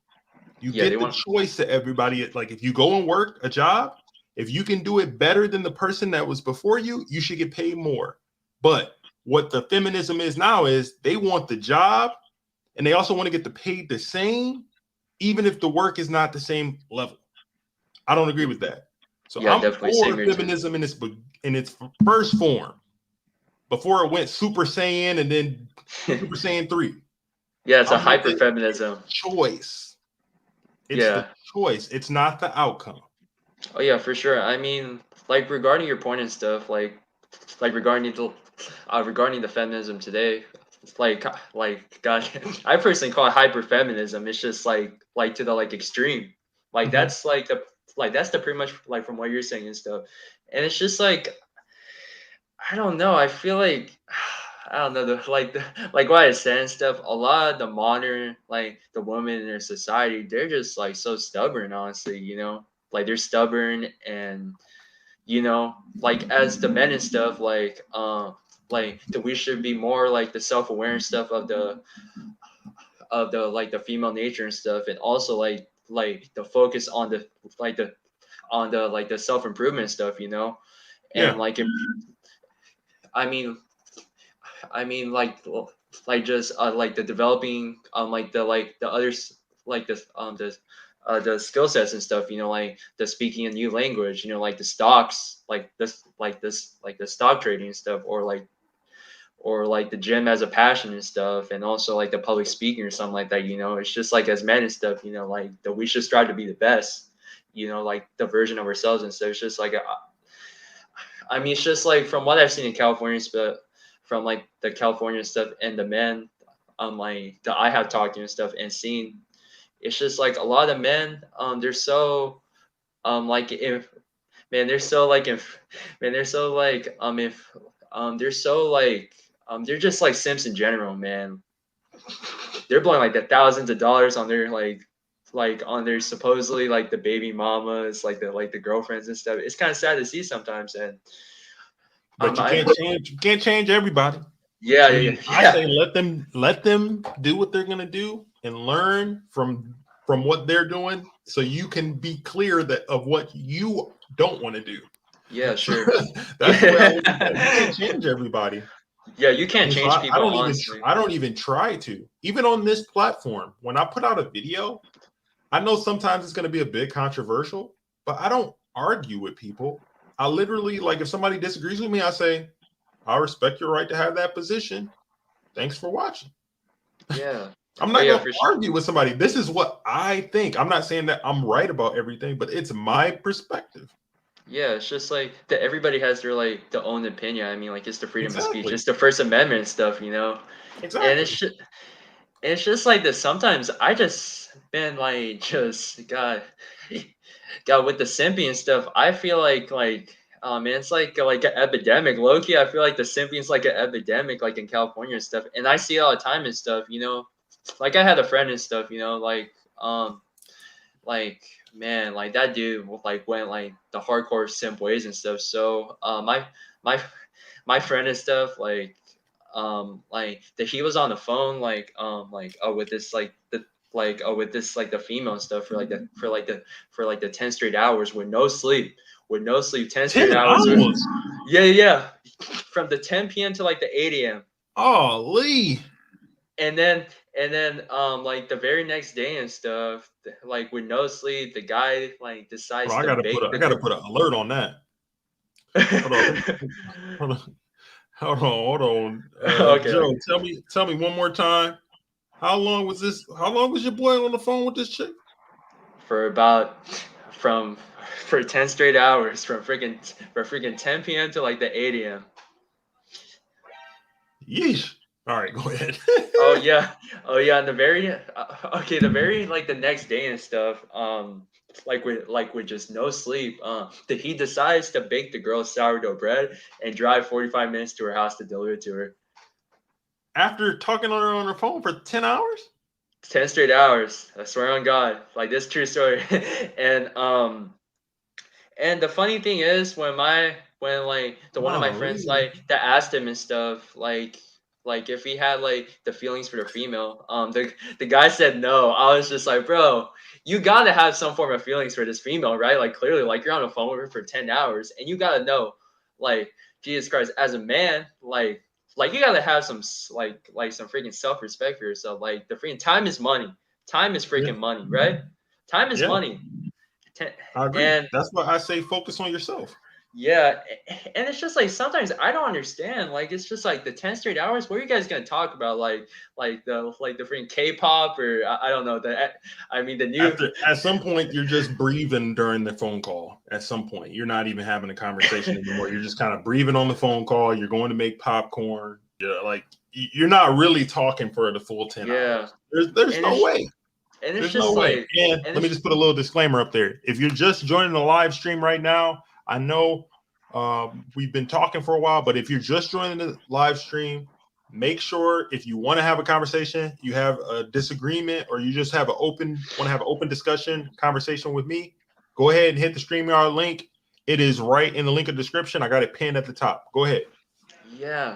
You Yeah, they get the want. choice to everybody. Like if you go and work a job, if you can do it better than the person that was before you should get paid more. But what the feminism is now is they want the job and they also want to get the paid the same, even if the work is not the same level. I don't agree with that. So Yeah, I'm definitely. Same for here too. feminism in its first form before it went Super Saiyan and then Super Saiyan 3. Yeah, it's I a want hyper the feminism. choice. It's the Yeah. choice. It's not the outcome. Oh yeah, for sure. I mean, like regarding your point and stuff, like regarding the feminism today, it's like God, I personally call it hyper feminism. It's just like to the like extreme. Like Mhm. that's like the like that's the pretty much like from what you're saying and stuff. And it's just like I don't know. I feel like I don't know like what I said and stuff. A lot of the modern like the women in their society, they're just like so stubborn. Honestly, like they're stubborn and like as the men and stuff, like that we should be more like the self awareness stuff of the like the female nature and stuff, and also like the focus on the self improvement stuff, and Yeah. like I mean I mean, like just like the developing, like the others, like the skill sets and stuff. Like the speaking a new language. Like the stocks, like the stock trading and stuff, or like the gym as a passion and stuff, and also like the public speaking or something like that. It's just like as men and stuff. Like that we should strive to be the best. Like the version of ourselves and stuff. It's just like I mean, it's just like from what I've seen in California, but from like the California stuff and the men, like that I have talked to and stuff and seen, it's just like a lot of men, they're so, like if man, they're so like if man, they're so like if they're so like they're just like simps in general, man. They're blowing like the thousands of dollars on their like on their supposedly like the baby mamas, like the girlfriends and stuff. It's kind of sad to see sometimes, and But you I can't change. You can't change everybody. yeah, I yeah, mean, I yeah, say let them do what they're gonna do and learn from what they're doing, so you can be clear that of what you don't want to do. yeah, So sure. that's the way I look at that. You Yeah, can't change everybody. yeah. You can't And so change I people, don't even honestly. I don't even try to. Even on this platform, when I put out a video, I know sometimes it's going to be a bit controversial, but I don't argue with people. I literally, like, if somebody disagrees with me, I say, I respect your right to have that position. Thanks for watching. Yeah. I'm Oh not yeah, going to for sure. argue with somebody. This is what I think. I'm not saying that I'm right about everything, but it's my perspective. Yeah, it's just like that. Everybody has their like their own opinion. I mean, like it's the freedom of speech. Exactly. It's the First Amendment and stuff. And Exactly. it's just like this. Sometimes I just been like just got with the simping and stuff. I feel like man, it's like an epidemic. Low key, I feel like the simping is like an epidemic, like in California and stuff. And I see it all the time and stuff. Like I had a friend and stuff. Like man, like that dude like went like the hardcore simp ways and stuff. So my my friend and stuff like that he was on the phone with this like the with this like the female and stuff for like the 10 straight hours with no sleep 10 straight 10 hours hours. yeah, yeah, from the 10 p.m. to like the 8 a.m. Oh, Lee. And then like the very next day and stuff, like with no sleep, the guy like Hold decides on, to bake I the gotta girl. put an alert on that. Hold on. Hold on. Hold on. Okay, Joe, okay. tell me one more time. How long was this? How long was your boy on the phone with this chick? For about from for 10 straight hours for freaking 10 p.m. to like the 8 a.m. Yeesh. All right, go ahead. Oh yeah, oh yeah. And the very like the next day and stuff. Like with just no sleep. That he decides to bake the girl sourdough bread and drive 45 minutes to her house to deliver it to her. After talking on her phone for 10 hours? 10 straight hours. I swear on God, like this true story. and and the funny thing is when like the one of my Oh, friends really? like that asked him and stuff like if he had like the feelings for the female, the guy said no. I was just like, bro, you gotta have some form of feelings for this female, right? Like clearly, like you're on the phone with her for 10 hours and you gotta know, like, Jesus Christ, as a man, like you gotta have some like some freaking self-respect for yourself. Like the freaking time is money. Time is Yeah. freaking money, right? Time is Yeah, money. Ten- I agree. And That's why I say focus on yourself. yeah, and it's just like sometimes I don't understand. Like it's just like the 10 straight hours. What are you guys gonna talk about? Like the freaking K-pop or I don't know the I mean the new After at some point, you're just breathing during the phone call. At some point, you're not even having a conversation anymore. You're just kind of breathing on the phone call. You're going to make popcorn. You're like you're not really talking for the full 10 yeah, hours. There's and no way. it's There's no just way. like And and let me it's just put a little disclaimer up there. If you're just joining the live stream right now, I know we've been talking for a while, but if you're just joining the live stream, make sure if you want to have a conversation, you have a disagreement, or you just have an open want to have an open discussion conversation with me, go ahead and hit the StreamYard link. It is right in the link of description. I got it pinned at the top. Go ahead. yeah.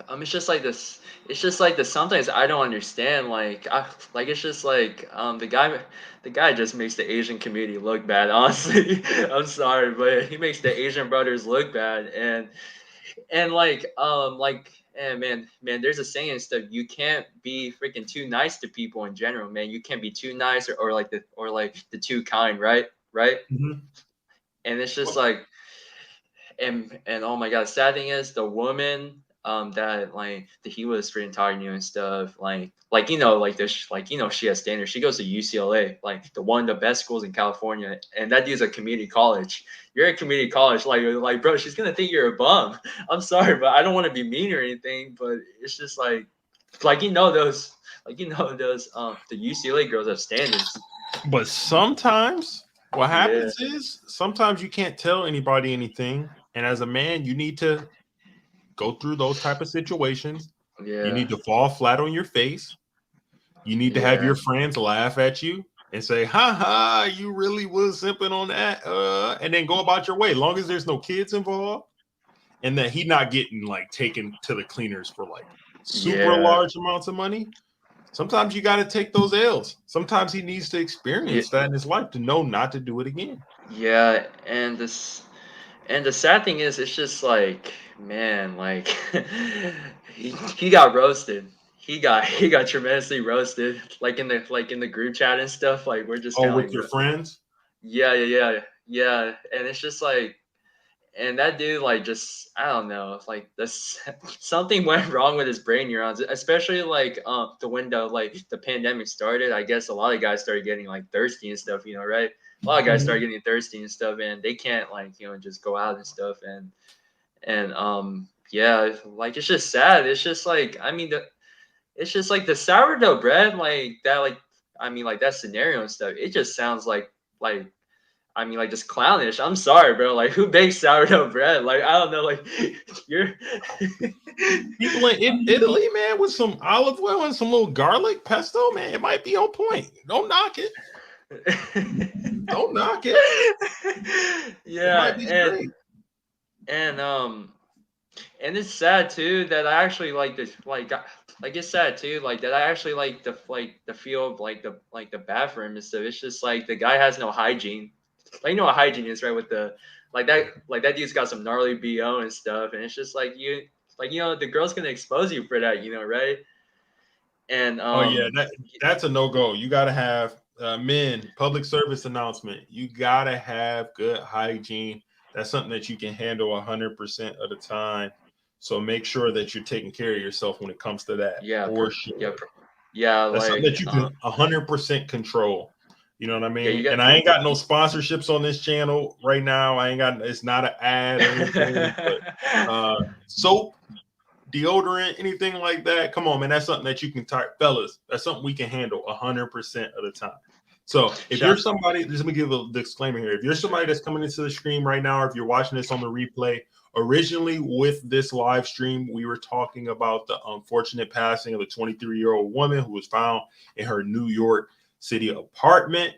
It's just like this. It's just like this. Sometimes I don't understand. Like it's just like the guy just makes the Asian community look bad. Honestly, I'm sorry, but he makes the Asian brothers look bad, and and man, there's a saying and stuff. You can't be freaking too nice to people in general, man. You can't be too nice or like the too kind, right? Mhm. And it's just like and oh my god, sad thing is the woman that like that he was freaking talking to and stuff like you know like this like you know she has standards. She goes to UCLA, like the one of the best schools in California, and that dude's a community college. You're at community college, like bro, she's gonna think you're a bum. I'm sorry, but I don't want to be mean or anything, but it's just like you know those the UCLA girls have standards. But sometimes what Yeah, happens is sometimes you can't tell anybody anything. And as a man, you need to go through those type of situations. You yeah, need to fall flat on your face. You need to have yeah, your friends laugh at you and say, "Ha ha, you really was simping on that," and then go about your way. Long as there's no kids involved, and that he not getting like taken to the cleaners for like super yeah. large amounts of money. Sometimes you got to take those L's. Sometimes he needs to Yeah, experience that in his life to know not to do it again. yeah, and the sad thing is, it's just like, man, like he got roasted. He got tremendously roasted, like in the group chat and stuff. Like we're just Oh, kind of with like, your friends? yeah. And it's just like, and that dude like just I don't know, like this something went wrong with his brain neurons, especially like the window like the pandemic started. I guess a lot of guys started getting like thirsty and stuff, you know, right? A lot of guys started Mhm. getting thirsty and stuff, and they can't like you know just go out and stuff, and yeah, like it's just sad. It's just like I mean it's just like the sourdough bread like that like I mean like that scenario and stuff. It just sounds like I mean, like just clownish. I'm sorry, bro. Like, who bakes sourdough bread? Like, I don't know. Like, you're. People in Italy, man, with some olive oil and some little garlic pesto, man, it might be on point. Don't knock it. Don't knock it. It Yeah, might be great. and and it's sad too that I actually like this. Like it's sad too. Like that I actually like the feel of like the bathroom and stuff. It's just like the guy has no hygiene. Like you know what hygiene is, right? With the like that dude's got some gnarly bo and stuff, and it's just like you know the girl's gonna expose you for that, you know, right? And Oh yeah, that's a no go. You got to have men public service announcement. You got to have good hygiene. That's something that you can handle 100% of the time. So make sure that you're taking care of yourself when it comes to that, yeah, for yeah, sure. yeah, That's something like that you can 100% control. You know what I yeah, mean? you got. And I ain't got no sponsorships on this channel right now. I ain't got. It's not an ad or anything. But soap, deodorant, anything like that. Come on, man. That's something that you can type, fellas. That's something we can handle 100% of the time. So if you're Shout somebody, just let me give a disclaimer here. If you're somebody that's coming into the stream right now, or if you're watching this on the replay, originally with this live stream, we were talking about the unfortunate passing of a 23-year-old woman who was found in her New York City apartment.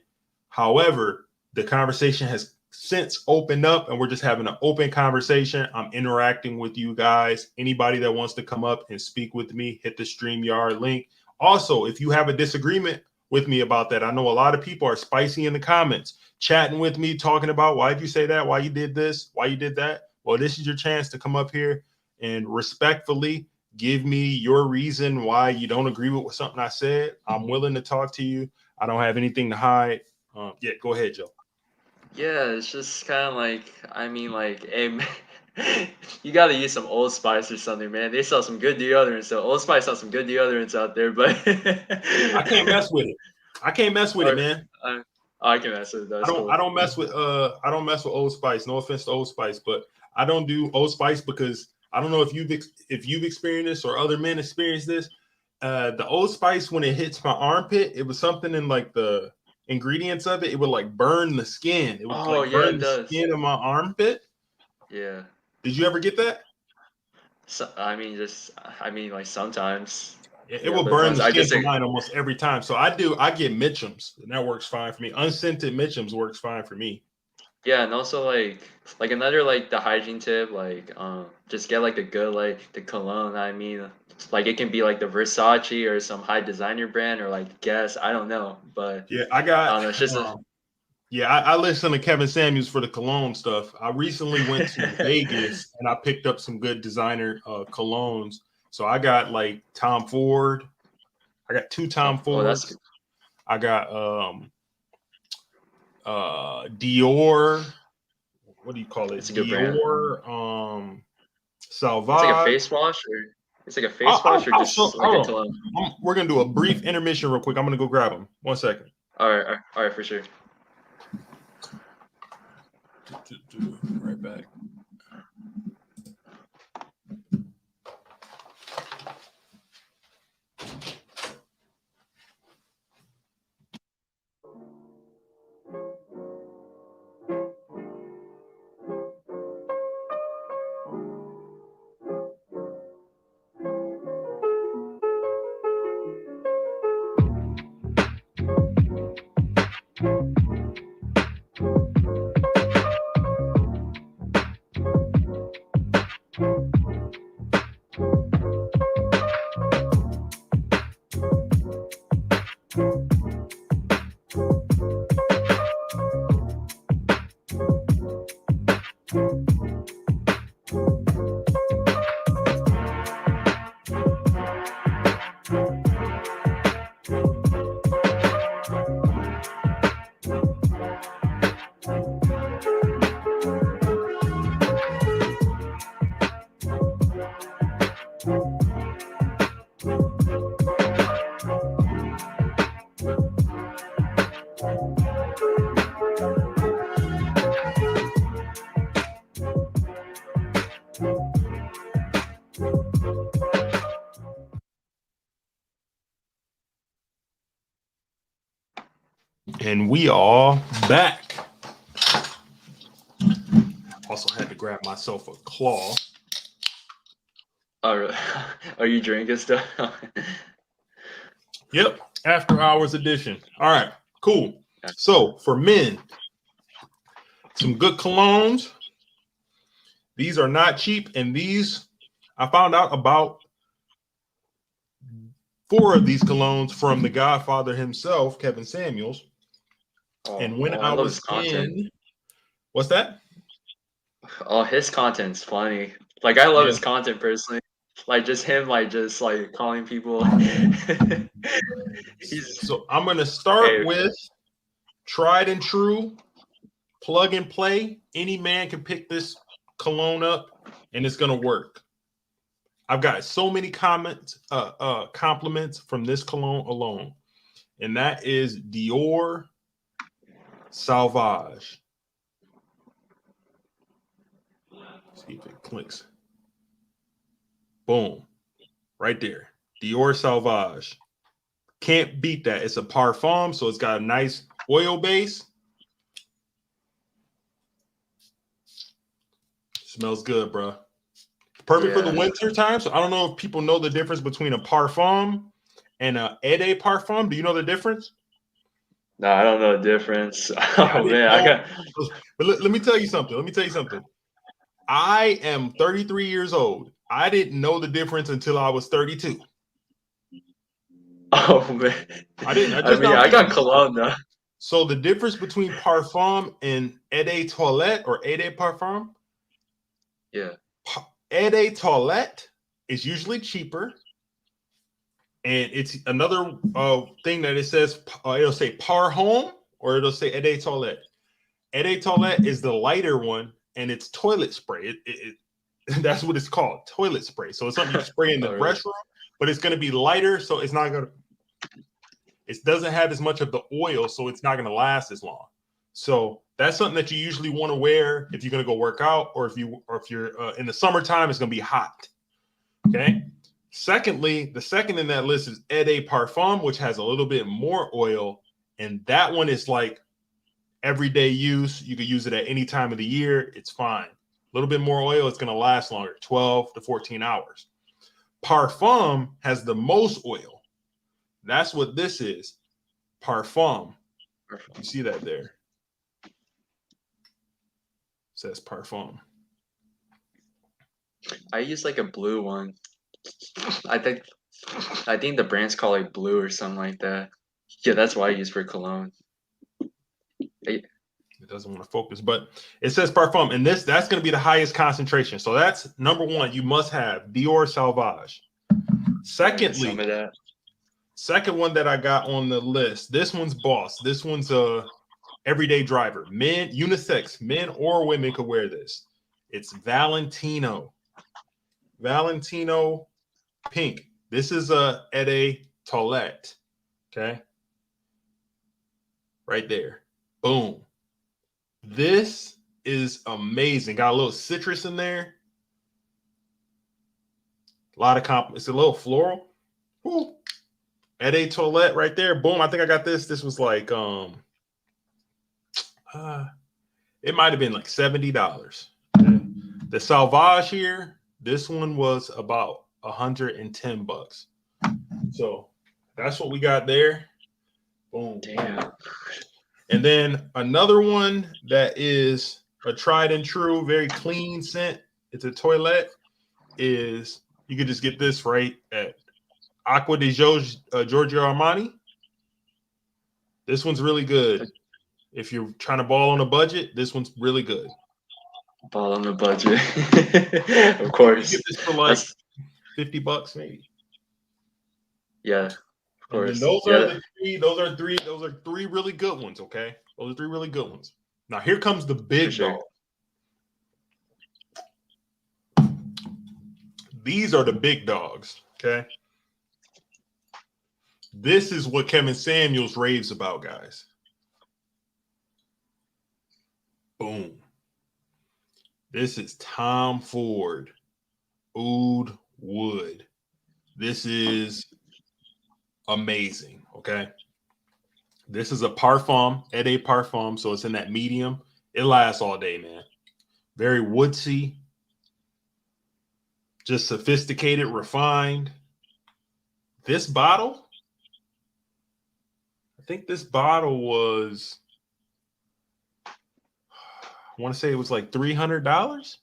However, the conversation has since opened up and we're just having an open conversation. I'm interacting with you guys. Anybody that wants to come up and speak with me, hit the StreamYard link. Also, if you have a disagreement with me about that, I know a lot of people are spicy in the comments, chatting with me, talking about why did you say that, why you did this, why you did that. Well, this is your chance to come up here and respectfully give me your reason why you don't agree with something I said. I'm willing to talk to you. I don't have anything to hide. Yeah, go ahead, Joe. Yeah, it's just kind of like, I mean, like, hey, you got to use some Old Spice or something, man. They sell some good deodorants. So Old Spice sells some good deodorants out there, but I can't mess with it. I can't mess with it, man. I can mess with it. That's cool. I don't mess with Old Spice. No offense to Old Spice, but I don't do Old Spice because I don't know if you've experienced this or other men experience this. The Old Spice, when it hits my armpit, it was something in like the ingredients of it. It would like burn the skin. It would Oh, like yeah, burn it the does. skin of my armpit. Yeah. Did you ever get that? So, I mean, like sometimes. It Yeah, will but burn the I skin just for mine almost every time. So I get Mitchum's, and that works fine for me. Unscented Mitchum's works fine for me. yeah, and also like another like the hygiene tip, like just get like a good like the cologne. I mean, like it can be like the Versace or some high designer brand or like Guess. I don't know, but Yeah, I got. it's just Yeah, I listen to Kevin Samuels for the cologne stuff. I recently went to Vegas and I picked up some good designer colognes. So I got like Tom Ford. I got 2 Tom oh, that's Fords. I got Dior. What do you call it? it's a good brand. Dior It's like a Salvage. face wash or it's like a face wash or just like a Hold cologne. on. We're gonna do a brief intermission real quick. I'm gonna go grab them. 1 second. All right, for sure. Right back. And we are back. Also had to grab myself a claw. Are you drinking stuff? Yep, after hours edition. All right, cool. So for men, some good colognes. These are not cheap, and these I found out about 4 of these colognes from the Godfather himself, Kevin Samuels. And when I love was his content. what's that? Oh, his content's funny. Like I love Yeah. his content personally. Like just him, like just like calling people. So I'm gonna start with tried and true, plug and play. Any man can pick this cologne up, and it's gonna work. I've got so many compliments from this cologne alone, and that is Dior Salvage. Let's see if it clicks. Boom, right there. Dior Salvage. Can't beat that. It's a parfum, so it's got a nice oil base. Smells good, bro. Perfect for the winter time. So I don't know if people know the difference between a parfum and a eau de parfum. Do you know the difference? No, I don't know the difference. Yeah, Oh man, I got. But let me tell you something. I am 33 years old. I didn't know the difference until I was 32. Oh man, I didn't. I I just mean, now I figured got it out. cologne though. So the difference between parfum and eau de toilette or eau de parfum, Yeah. eau de toilette is usually cheaper. And it's another thing that it says, it'll say par home or it'll say eau de toilette. Eau de toilette is the lighter one and it's toilet spray. That's what it's called, toilet spray. So it's something you spray in the Oh, really? restroom, but it's going to be lighter. So it's not going to, it doesn't have as much of the oil. So it's not going to last as long. So that's something that you usually want to wear if you're going to go work out or if you're in the summertime, it's going to be hot. Okay. Secondly, the second in that list is eau de parfum, which has a little bit more oil. And that one is like everyday use. You could use it at any time of the year. It's fine. A little bit more oil. It's going to last longer, 12 to 14 hours. Parfum has the most oil. That's what this is. Parfum. You see that there? It says parfum. I use like a blue one. I think the brand's called like Blue or something like that. Yeah, that's what I use for cologne. It doesn't want to focus, but it says parfum, and that's going to be the highest concentration. So that's number one. You must have Dior Sauvage. Secondly, Some of that. second one that I got on the list. This one's Boss. This one's a everyday driver. Men, unisex, men or women could wear this. It's Valentino. Valentino pink. This is a eau de toilette. Okay. Right there. Boom. This is amazing. Got a little citrus in there. A lot of compliments. It's a little floral. Woo. Eau de toilette right there. Boom. I think I got this. This was like it might have been like $70. Okay. The Sauvage here, this one was about $110. So that's what we got there. Boom. Damn. And then another one that is a tried and true, very clean scent. It's a toilette. Is you could just get this right at Acqua di Giorgio Armani. This one's really good. If you're trying to ball on a budget, this one's really good. Ball on the budget. Of course. You get this for like $50 maybe. Yeah, of course. And those are three really good ones, okay? Those are three really good ones. Now here comes the big dog. These are the big dogs, okay? This is what Kevin Samuels raves about, guys. Boom. This is Tom Ford Oud Wood. This is amazing, okay? This is a parfum, eau de parfum, so it's in that medium. It lasts all day, man. Very woodsy, just sophisticated, refined. This bottle, I think this bottle was, I want to say it was like $300.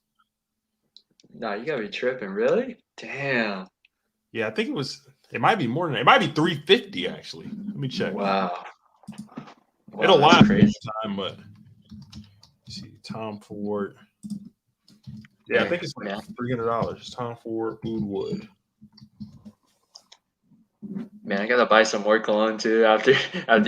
Nah, you gotta be tripping, really? Damn. Yeah, I think it might be more than that. It might be $350 actually. Let me check. Wow. It'll last a time, but see, Tom Ford. Yeah, I think it's like $300. Tom Ford Oud Wood. Man, I gotta buy some more cologne too after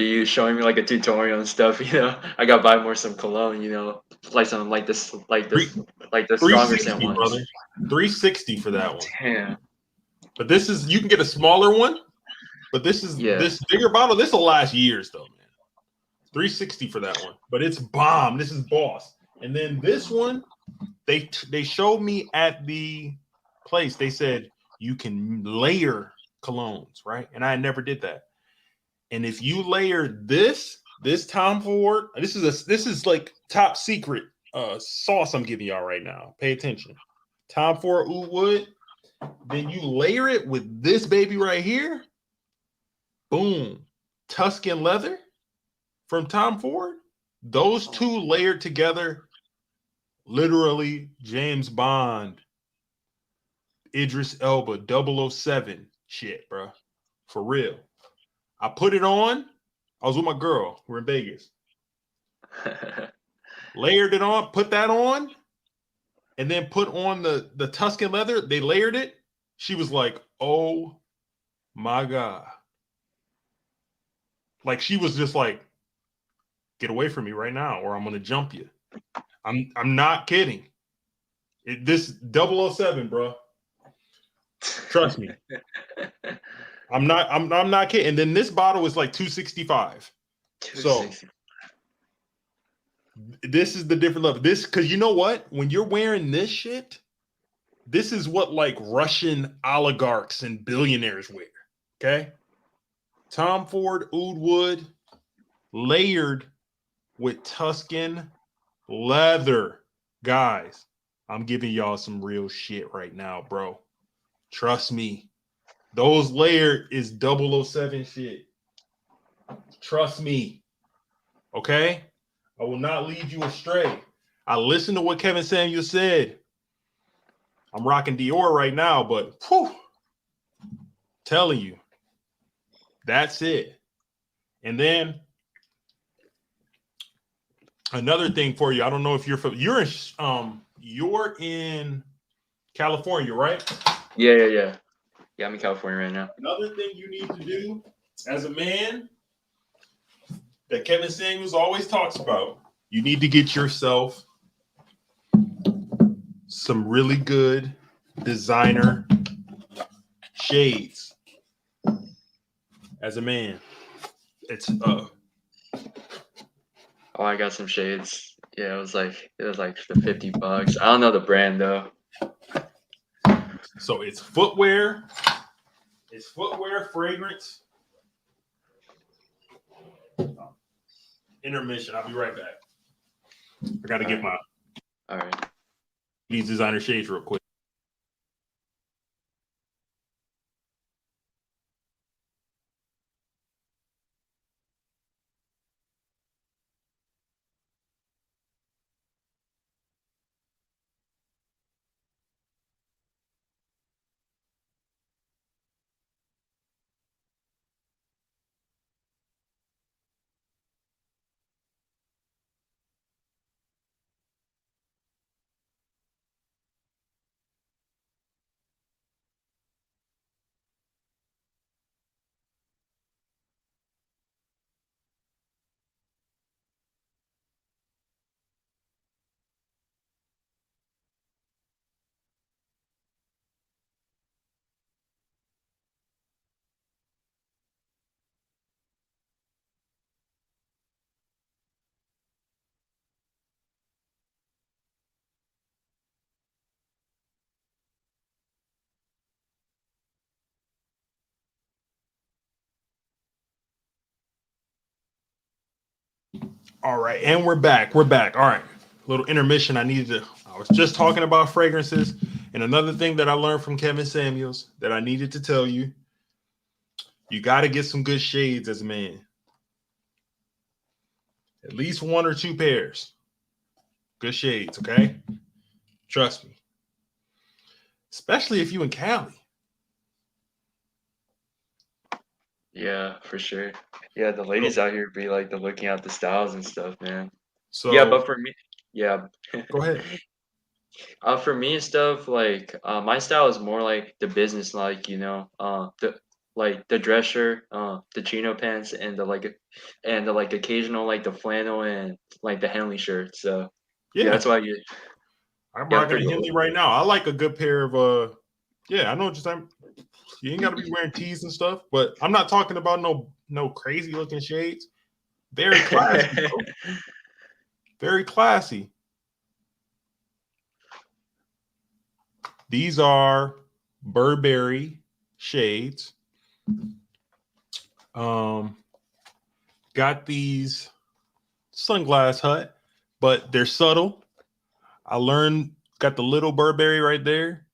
you showing me like a tutorial and stuff, you know. I gotta buy more some cologne, you know, like something like the stronger scent ones. Brother. $360 for that one. Damn. But this is, you can get a smaller one, but this bigger bottle, this will last years though, man. $360 for that one. But it's bomb. This is Boss. And then this one, they showed me at the place. They said you can layer colognes, right? And I never did that. And if you layer this This Tom Ford, this is like top secret sauce I'm giving y'all right now. Pay attention. Tom Ford oud wood. Then you layer it with this baby right here. Boom. Tuscan leather from Tom Ford. Those two layered together, literally James Bond, Idris Elba, 007 shit, bro. For real. I put it on. I was with my girl. We're in Vegas. Layered it on, put that on, and then put on the Tuscan leather. They layered it. She was like, oh my God. Like she was just like, get away from me right now, or I'm gonna jump you. I'm not kidding. This 007, bro. Trust me. I'm not kidding. And then this bottle is like 265. So this is the different level. This, because you know what? When you're wearing this shit, this is what like Russian oligarchs and billionaires wear. Okay. Tom Ford oud wood layered with Tuscan leather. Guys, I'm giving y'all some real shit right now, bro. Trust me. Those layered is 007 shit. Trust me. Okay? I will not lead you astray. I listened to what Kevin Samuel said. I'm rocking Dior right now, but whew, telling you, that's it. And then another thing for you. I don't know if you're you're in California, right? Yeah. I'm in California right now. Another thing you need to do as a man that Kevin Samuels always talks about, you need to get yourself some really good designer shades. As a man, it's Oh, I got some shades. Yeah, it was like the $50. I don't know the brand though. so it's footwear, fragrance. Intermission. I'll be right back. I got to get my All right. these designer shades real quick. All right, and we're back. We're back. All right, little intermission. I was just talking about fragrances, and another thing that I learned from Kevin Samuels that I needed to tell you: you got to get some good shades as a man. At least one or two pairs. Good shades, okay? Trust me. Especially if you in Cali. Yeah, for sure. Yeah, the ladies out here be like looking at the styles and stuff, man. So Yeah, but for me, yeah. go ahead. For me and stuff, like my style is more like the business, like the dress shirt, the chino pants, and the like occasional like the flannel and like the Henley shirt. So yeah, Yeah, that's why you. I'm Yeah, rocking a pretty Henley old. right now. I like a good pair of yeah, I know just you ain't gotta be wearing tees and stuff, but I'm not talking about no crazy looking shades. Very classy, bro. Very classy. These are Burberry shades. Got got these Sunglass Hut, but they're subtle. I learned, got the little Burberry right there.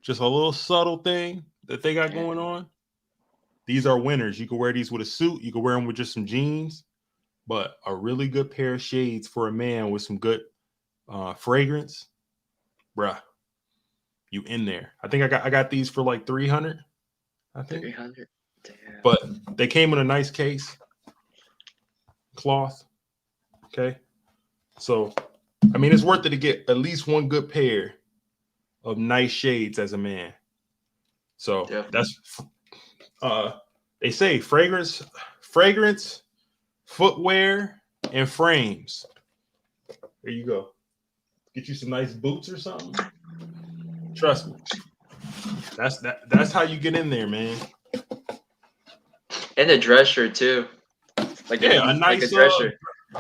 Just a little subtle thing that they got going on. These are winners. You can wear these with a suit. You can wear them with just some jeans. But a really good pair of shades for a man with some good fragrance, bruh. You in there? I think I got these for like 300. I think 300. Damn. But they came in a nice case, cloth. Okay, so I mean it's worth it to get at least one good pair of nice shades as a man. So that's they say fragrance, footwear, and frames. There you go. Get you some nice boots or something. Trust me. That's how you get in there, man. And a dress shirt too. Like a nice like a dress shirt.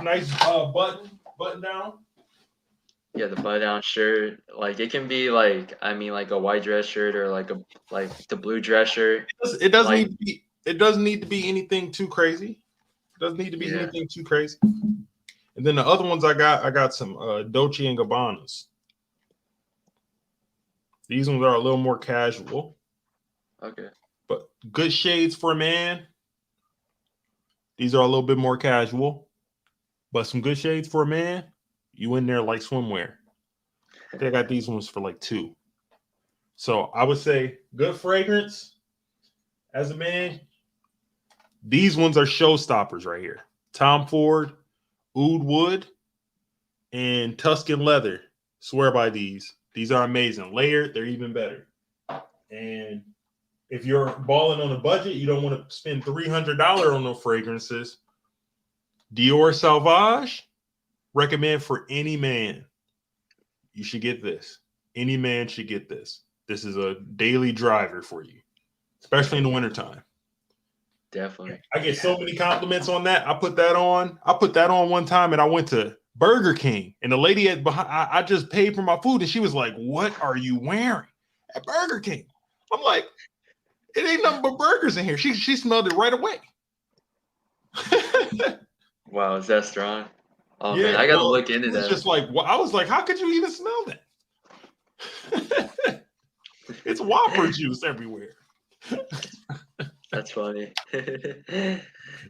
Nice button down. Yeah, the button down shirt. Like it can be like like a white dress shirt or like the blue dress shirt. It doesn't need to be. It doesn't need to be anything too crazy. It doesn't need to be anything too crazy. And then the other ones I got some Dolce and Gabbanas. These ones are a little more casual. Okay. But good shades for a man. These are a little bit more casual. But some good shades for a man. You in there like swimwear. They got these ones for like $2. So I would say good fragrance as a man. These ones are showstoppers right here. Tom Ford, Oud Wood, and Tuscan Leather. Swear by these. These are amazing. Layered, they're even better. And if you're balling on a budget, you don't want to spend $300 on no fragrances. Dior Sauvage, recommend for any man. You should get this. Any man should get this. This is a daily driver for you, especially in the wintertime. Definitely. I get so many compliments on that. I put that on one time, and I went to Burger King, and the lady I just paid for my food, and she was like, "What are you wearing at Burger King?" I'm like, "It ain't nothing but burgers in here." She smelled it right away. Wow, is that strong? Oh yeah, man, I gotta look into that. Just like, I was like, how could you even smell that? It's Whopper juice everywhere. That's funny. You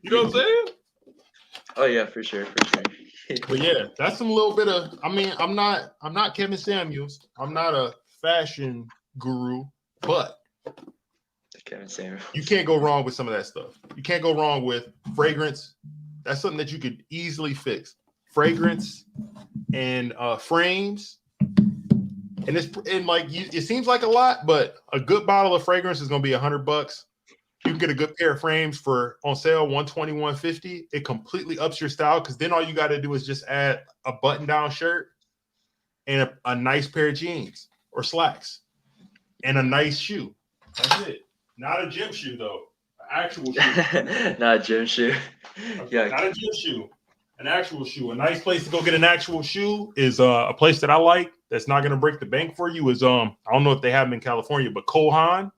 know what I'm saying? Oh yeah, for sure. But yeah, that's some little bit of. I mean, I'm not Kevin Samuels. I'm not a fashion guru, but Kevin Samuels. You can't go wrong with some of that stuff. You can't go wrong with fragrance. That's something that you could easily fix. Fragrance and frames. And it seems like a lot, but a good bottle of fragrance is going to be $100. You can get a good pair of frames on sale, $120, $150. It completely ups your style because then all you got to do is just add a button-down shirt and a nice pair of jeans or slacks and a nice shoe. That's it. Not a gym shoe though. An actual shoe. Not a gym shoe. Yeah, not a gym shoe. An actual shoe. A nice place to go get an actual shoe is a place that I like. That's not going to break the bank for you. Is I don't know if they have them in California, but Kohan.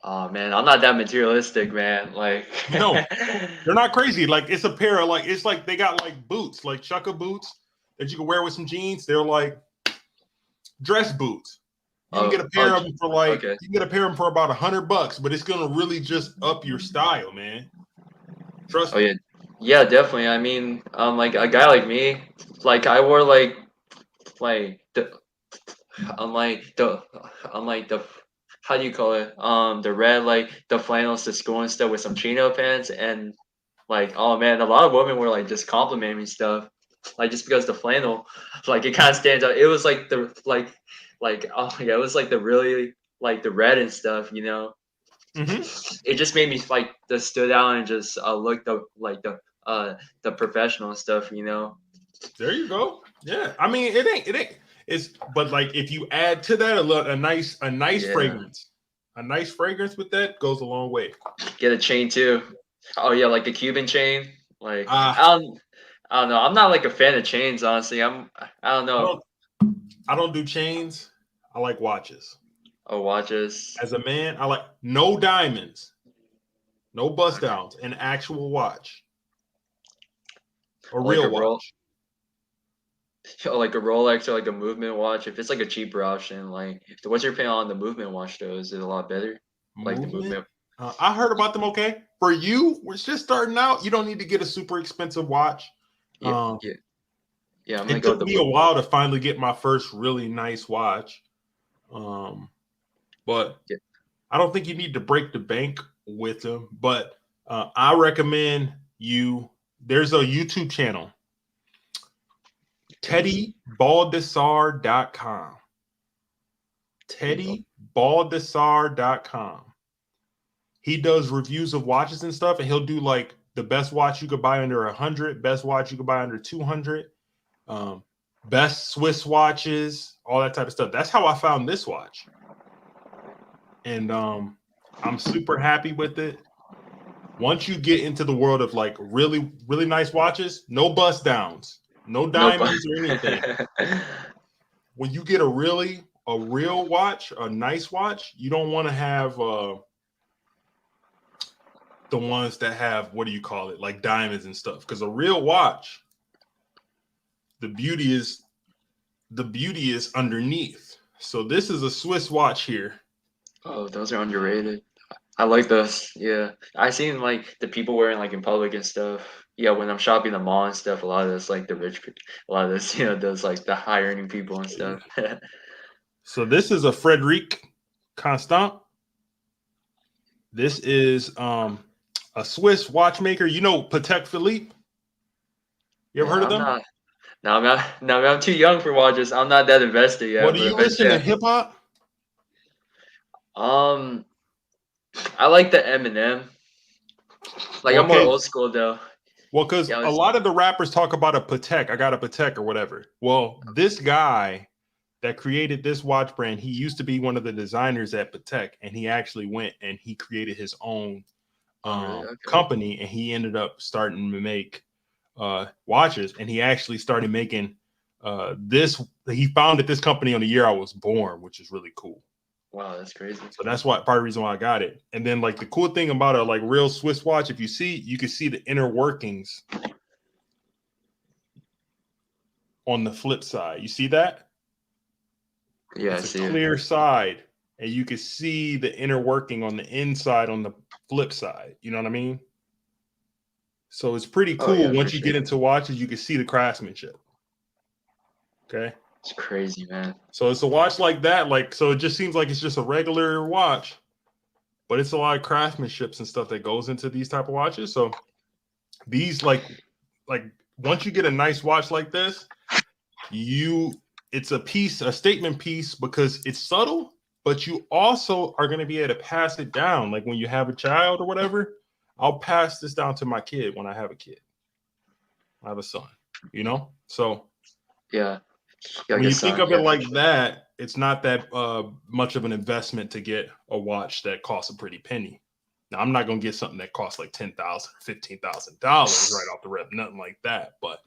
Oh man, I'm not that materialistic, man. Like no, they're not crazy. Like it's a pair of it's like they got like boots, like chukka boots that you can wear with some jeans. They're like dress boots. You can get a pair of them for you can get a pair of them for about $100, but it's gonna really just up your style, man. Trust me. Yeah, definitely. I mean, like a guy like me, like I wore the how do you call it? The red the flannels to school and stuff with some chino pants and oh man, a lot of women were just complimenting me stuff, just because the flannel, it kind of stands out. It was oh my god, it was the really the red and stuff, you know. Mm-hmm. It just made me just stood out and just look the professional stuff, you know. There you go. Yeah, I mean it ain't. It's but if you add to that a nice fragrance, a nice fragrance with that goes a long way. Get a chain too. Oh yeah, like the Cuban chain. I don't know. I'm not a fan of chains, honestly. I don't know. I don't do chains. I like watches. Oh, watches. As a man, I like no diamonds. No bust downs. An actual watch. A Like a real roll, watch. like a Rolex or like a movement watch. If it's like a cheaper option, like what's your opinion on the movement watch though? Is it a lot better? Like the Movement. movement. I heard about them. Okay, for you, we're just starting out. You don't need to get a super expensive watch. Yeah, Um, yeah, yeah. I'm gonna it go with took the me a movement. while to finally get my first really nice watch. But Yeah. I don't think you need to break the bank with them. But I recommend you. There's a YouTube channel, TeddyBaldessar.com. TeddyBaldessar.com. He does reviews of watches and stuff, and he'll do like the best watch you could buy under 100, best watch you could buy under 200, best Swiss watches, all that type of stuff. That's how I found this watch, and I'm super happy with it. Once you get into the world of like really, really nice watches, no bust downs, no Nope. diamonds or anything. When you get a real watch, a nice watch, you don't want to have the ones that have, what do you call it, like diamonds and stuff, because a real watch, the beauty is underneath. So this is a Swiss watch here. Oh, those are underrated. I like those. Yeah, I seen like the people wearing like in public and stuff. Yeah, when I'm shopping the mall and stuff, a lot of this like the a lot of this, those like the high earning people and stuff. So this is a Frederic Constant. This is a Swiss watchmaker. You know Patek Philippe? You ever Man, heard of I'm them? not. No, I'm not. No, I'm too young for watches. I'm not that invested Well, yet. do But you listen to eventually, hip hop? um, I like the Eminem. Like Well, I'm more okay. old school though. Well, because Yeah, a it's, lot of the rappers talk about a Patek. I got a Patek or whatever. Well, this guy that created this watch brand, he used to be one of the designers at Patek, and he actually went and he created his own oh really? Okay. company, and he ended up starting to make watches, and he actually started making this. He founded this company on the year I was born, which is really cool. Wow, that's crazy. So that's why part of the reason why I got it. And then like the cool thing about a like real Swiss watch, if you can see the inner workings on the flip side. You see that? Yeah, I It's a see it. clear side, and you can see the inner working on the inside on the flip side. You know what I mean? So it's pretty Oh cool. yeah, for Once you sure. get into watches, you can see the craftsmanship. Okay. It's crazy, man. So it's a watch like that. Like, so it just seems like it's just a regular watch, but it's a lot of craftsmanship and stuff that goes into these type of watches. So these like once you get a nice watch like this, it's a statement piece because it's subtle, but you also are going to be able to pass it down. Like when you have a child or whatever, I'll pass this down to my kid when I have a kid. I have a son, So Yeah. Yeah, like when a you think son. of it Yeah, for like sure. that, it's not that much of an investment to get a watch that costs a pretty penny. Now, I'm not going to get something that costs like $10,000, $15,000 right off the rip, nothing like that. But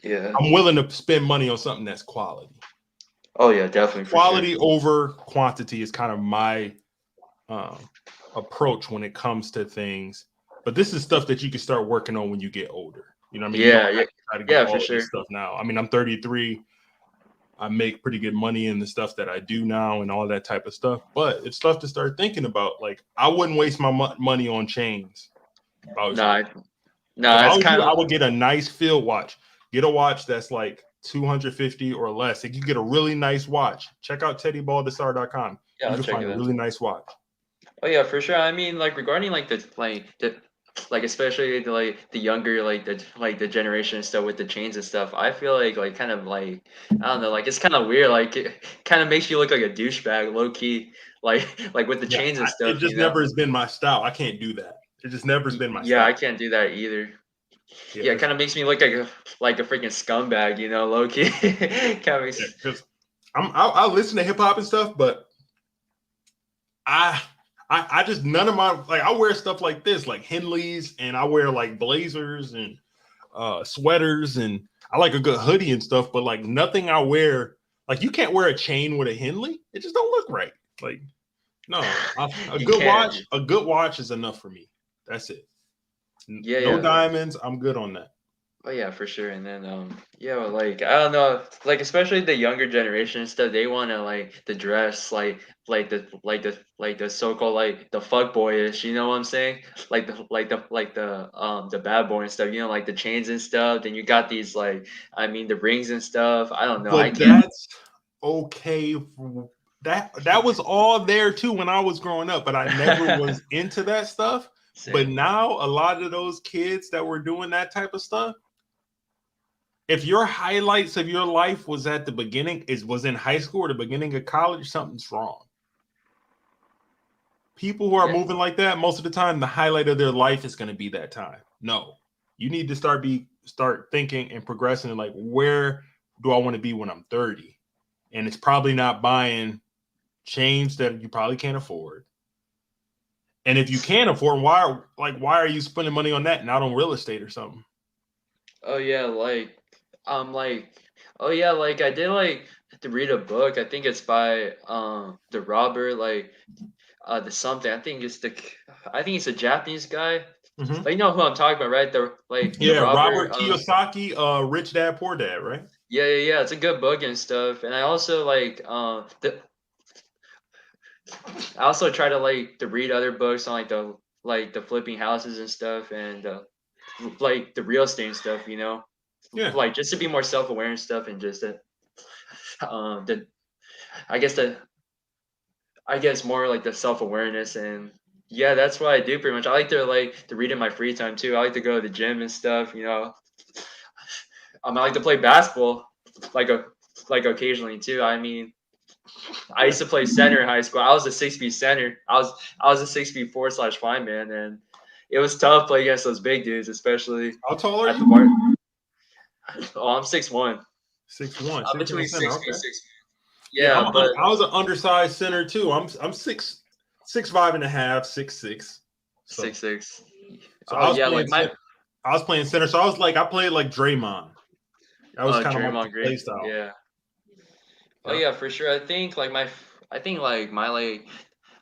Yeah. I'm willing to spend money on something that's quality. Oh yeah, definitely for sure. Quality over quantity is kind of my approach when it comes to things. But this is stuff that you can start working on when you get older. You know what I mean? You don't Yeah, yeah, have to try to get yeah, all for of this sure. stuff now. I mean, I'm 33. I make pretty good money in the stuff that I do now and all that type of stuff. But it's stuff to start thinking about. Like, I wouldn't waste my money on chains if I was you. Nah, If nah, I it's was you, kind I of would get a nice field watch. Get a watch that's like 250 or less. If you get a really nice watch, check out TeddyBaldessar.com. yeah. You I'll can check find it a out. really nice watch. Oh yeah, for sure. I mean, like regarding like especially the younger the generation and stuff with the chains and stuff. I feel like kind of like I don't know, like it's kind of weird. Like it kind of makes you look like a douchebag, low key. Like like with the Yeah, chains and it stuff, just never has been my style. I can't do that. It just never has been my Yeah, style. I can't do that either. Yeah, Yeah, it kind of makes me look like a freaking scumbag, low key. kind of makes. because I listen to hip hop and stuff, but I I just none of my like I wear stuff like this, like Henleys, and I wear like blazers and sweaters, and I like a good hoodie and stuff, but like nothing I wear, like you can't wear a chain with a Henley. It just don't look right. Like no, You can't. a good watch is enough for me. That's it. Yeah, No yeah. diamonds. I'm good on that. Oh yeah, for sure. And then yeah, like I don't know, like especially the younger generation and stuff, they wanna like the dress like the so-called like the fuck boyish, you know what I'm saying? Like the bad boy and stuff, you know, like the chains and stuff. Then you got these like I mean the rings and stuff. I don't know. I But can't that's okay. That was all there too when I was growing up, but I never was into that stuff. But say now a lot of those kids that were doing that type of stuff, if your highlights of your life was at the beginning, was in high school or the beginning of college, something's wrong. People who are yeah. moving like that, most of the time, the highlight of their life is going to be that time. No, you need to start thinking and progressing. Like, where do I want to be when I'm 30? And it's probably not buying chains that you probably can't afford. And if you can't afford, why are you spending money on that, not on real estate or something? Oh yeah, like oh yeah, like I did like to read a book. I think it's by the Robert the something. I think it's a Japanese guy. Mhm. Like you know who I'm talking about, right? The Yeah, Robert Robert Kiyosaki, Rich Dad Poor Dad, right? yeah. It's a good book and stuff. And I also I also try to like to read other books on like the flipping houses and stuff and like the real estate and stuff, you know. Yeah. Like just to be more self aware and stuff and just the I guess the I guess more like the self awareness and yeah, that's what I do pretty much. I like to read in my free time too. I like to go to the gym and stuff, you know. I like to play basketball like a like occasionally too. I mean, I used to play center in high school. I was a 6'B" center. I was a 6'B" four slash five man, and it was tough playing against those big dudes, especially How tall are at the you? bar. Oh, I'm 6'1". 6'1", I'm 6'1" between center. 6'B" Okay. 6. Yeah, Yeah, but I was an undersized center too. I'm 6'5" and a half, 6'6". So 6'6". so Oh yeah, like my I was playing center. So I played like Draymond. That was kind of my Draymond play Green. style. Yeah. Oh Yeah. yeah, for sure. I think like my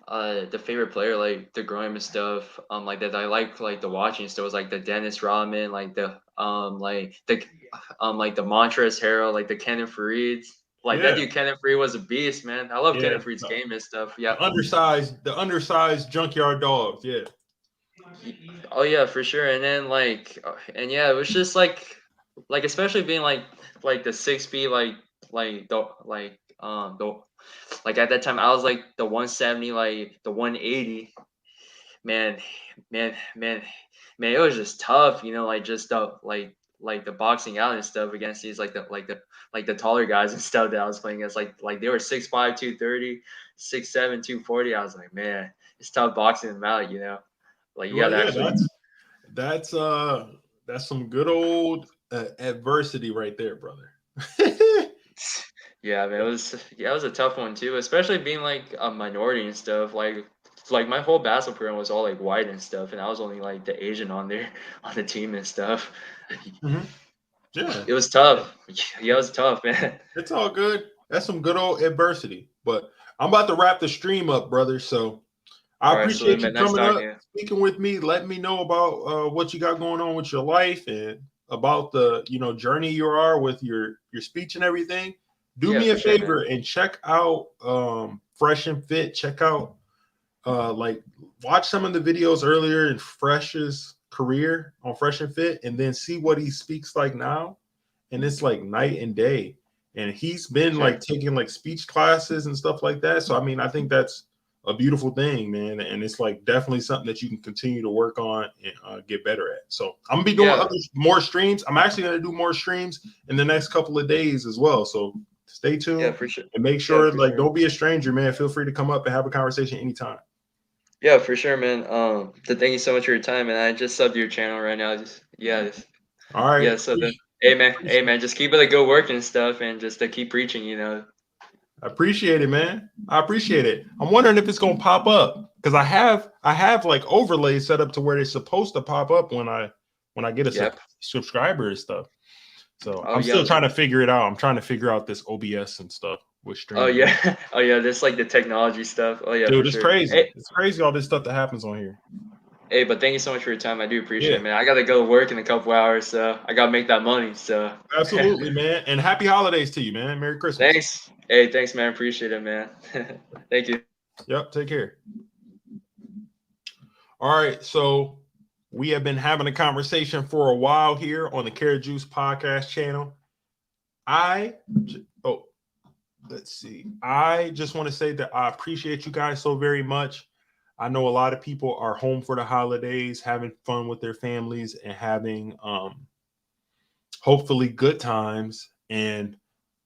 the favorite player like the growing and stuff like that I like the watching stuff was like the Dennis Rodman like the Montrezl Harrell like the Kenneth Fareed like that Yeah. dude Kenneth Fareed was a beast, man. I love Yeah. Kenneth Fareed's game and stuff. Yeah. The undersized junkyard dogs. Yeah. Oh yeah, for sure. And then and yeah, it was just like especially being like the 6 feet like the like at that time I was like the 170 like the 180 man man man it was just tough, you know, like just the boxing out and stuff against these like the taller guys and stuff that I was playing against like they were 6'5", 230, 6'7", 240. I was like, man, it's tough boxing them out, you know, like you Well, gotta yeah. actually That's that's some good old adversity right there, brother. yeah, man, it was a tough one too, especially being like a minority and stuff. Like my whole basketball program was all like white and stuff, and I was only like the Asian on there on the team and stuff. Mhm. Yeah. It was tough. Yeah, it was tough, man. It's all good. That's some good old adversity. But I'm about to wrap the stream up, brother. So I All right, salute, appreciate you man. Nice coming talking up, to you. speaking with me, letting me know about what you got going on with your life and about the journey you are with your speech and everything. Do Yeah, me a for sure, man. favor and check out Fresh and Fit. Check out watch some of the videos earlier in Fresh's career on Fresh and Fit, and then see what he speaks like now. And it's like night and day. And he's For been sure. like taking like speech classes and stuff like that. So I mean, I think that's a beautiful thing, man. And it's like definitely something that you can continue to work on and get better at. So I'm gonna be doing Yeah, more streams. I'm actually gonna do more streams in the next couple of days as well. So stay yeah, tuned for sure. and make Yeah, sure for like sure. don't be a stranger, man. Feel free to come up and have a conversation anytime. Yeah, for sure, man. Thank you so much for your time, and I just subbed your channel right now. All right. Yeah. So then, hey man, just keep it a good work and stuff, and just to keep preaching, you know. I appreciate it, man. I appreciate it. I'm wondering if it's gonna pop up because I have like overlays set up to where they're supposed to pop up when I get a Yep. subscriber and stuff. So Oh I'm yeah. still trying to figure it out. I'm trying to figure out this OBS and stuff with Oh streaming. yeah. Oh yeah. This like the technology stuff. Oh yeah, for Dude, it's sure. crazy. It's crazy all this stuff that happens on here. Hey, but thank you so much for your time. I do appreciate Yeah, it, man. I gotta go to work in a couple hours, so I gotta make that money. So absolutely, man. And happy holidays to you, man. Merry Christmas. thanks. Hey, thanks, man. Appreciate it, man. Thank you. Yep, take care. All right, so we have been having a conversation for a while here on the Carrot Juice podcast channel. Oh, let's see. I just want to say that I appreciate you guys so very much. I know a lot of people are home for the holidays, having fun with their families and having hopefully good times. And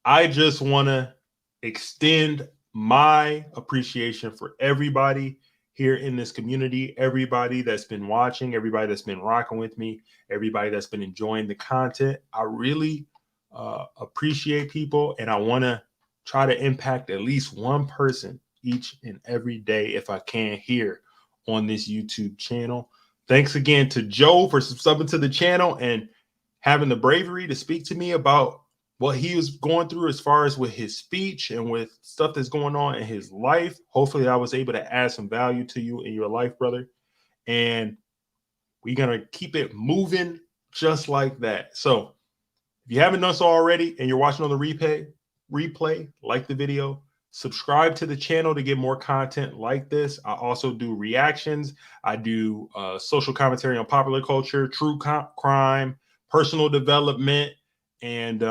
I just want to extend my appreciation for everybody here in this community, everybody that's been watching, everybody that's been rocking with me, everybody that's been enjoying the content. I really appreciate people, and I want to try to impact at least one person each and every day if I can here on this YouTube channel. Thanks again to Joe for subbing to the channel and having the bravery to speak to me about what he was going through as far as with his speech and with stuff that's going on in his life. Hopefully I was able to add some value to you in your life, brother. And we're going to keep it moving just like that. So if you haven't done so already and you're watching on the replay, like the video, subscribe to the channel to get more content like this. I also do reactions. I do social commentary on popular culture, true crime, personal development, and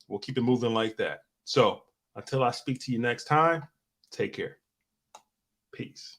we'll keep it moving like that. So until I speak to you next time, take care. Peace.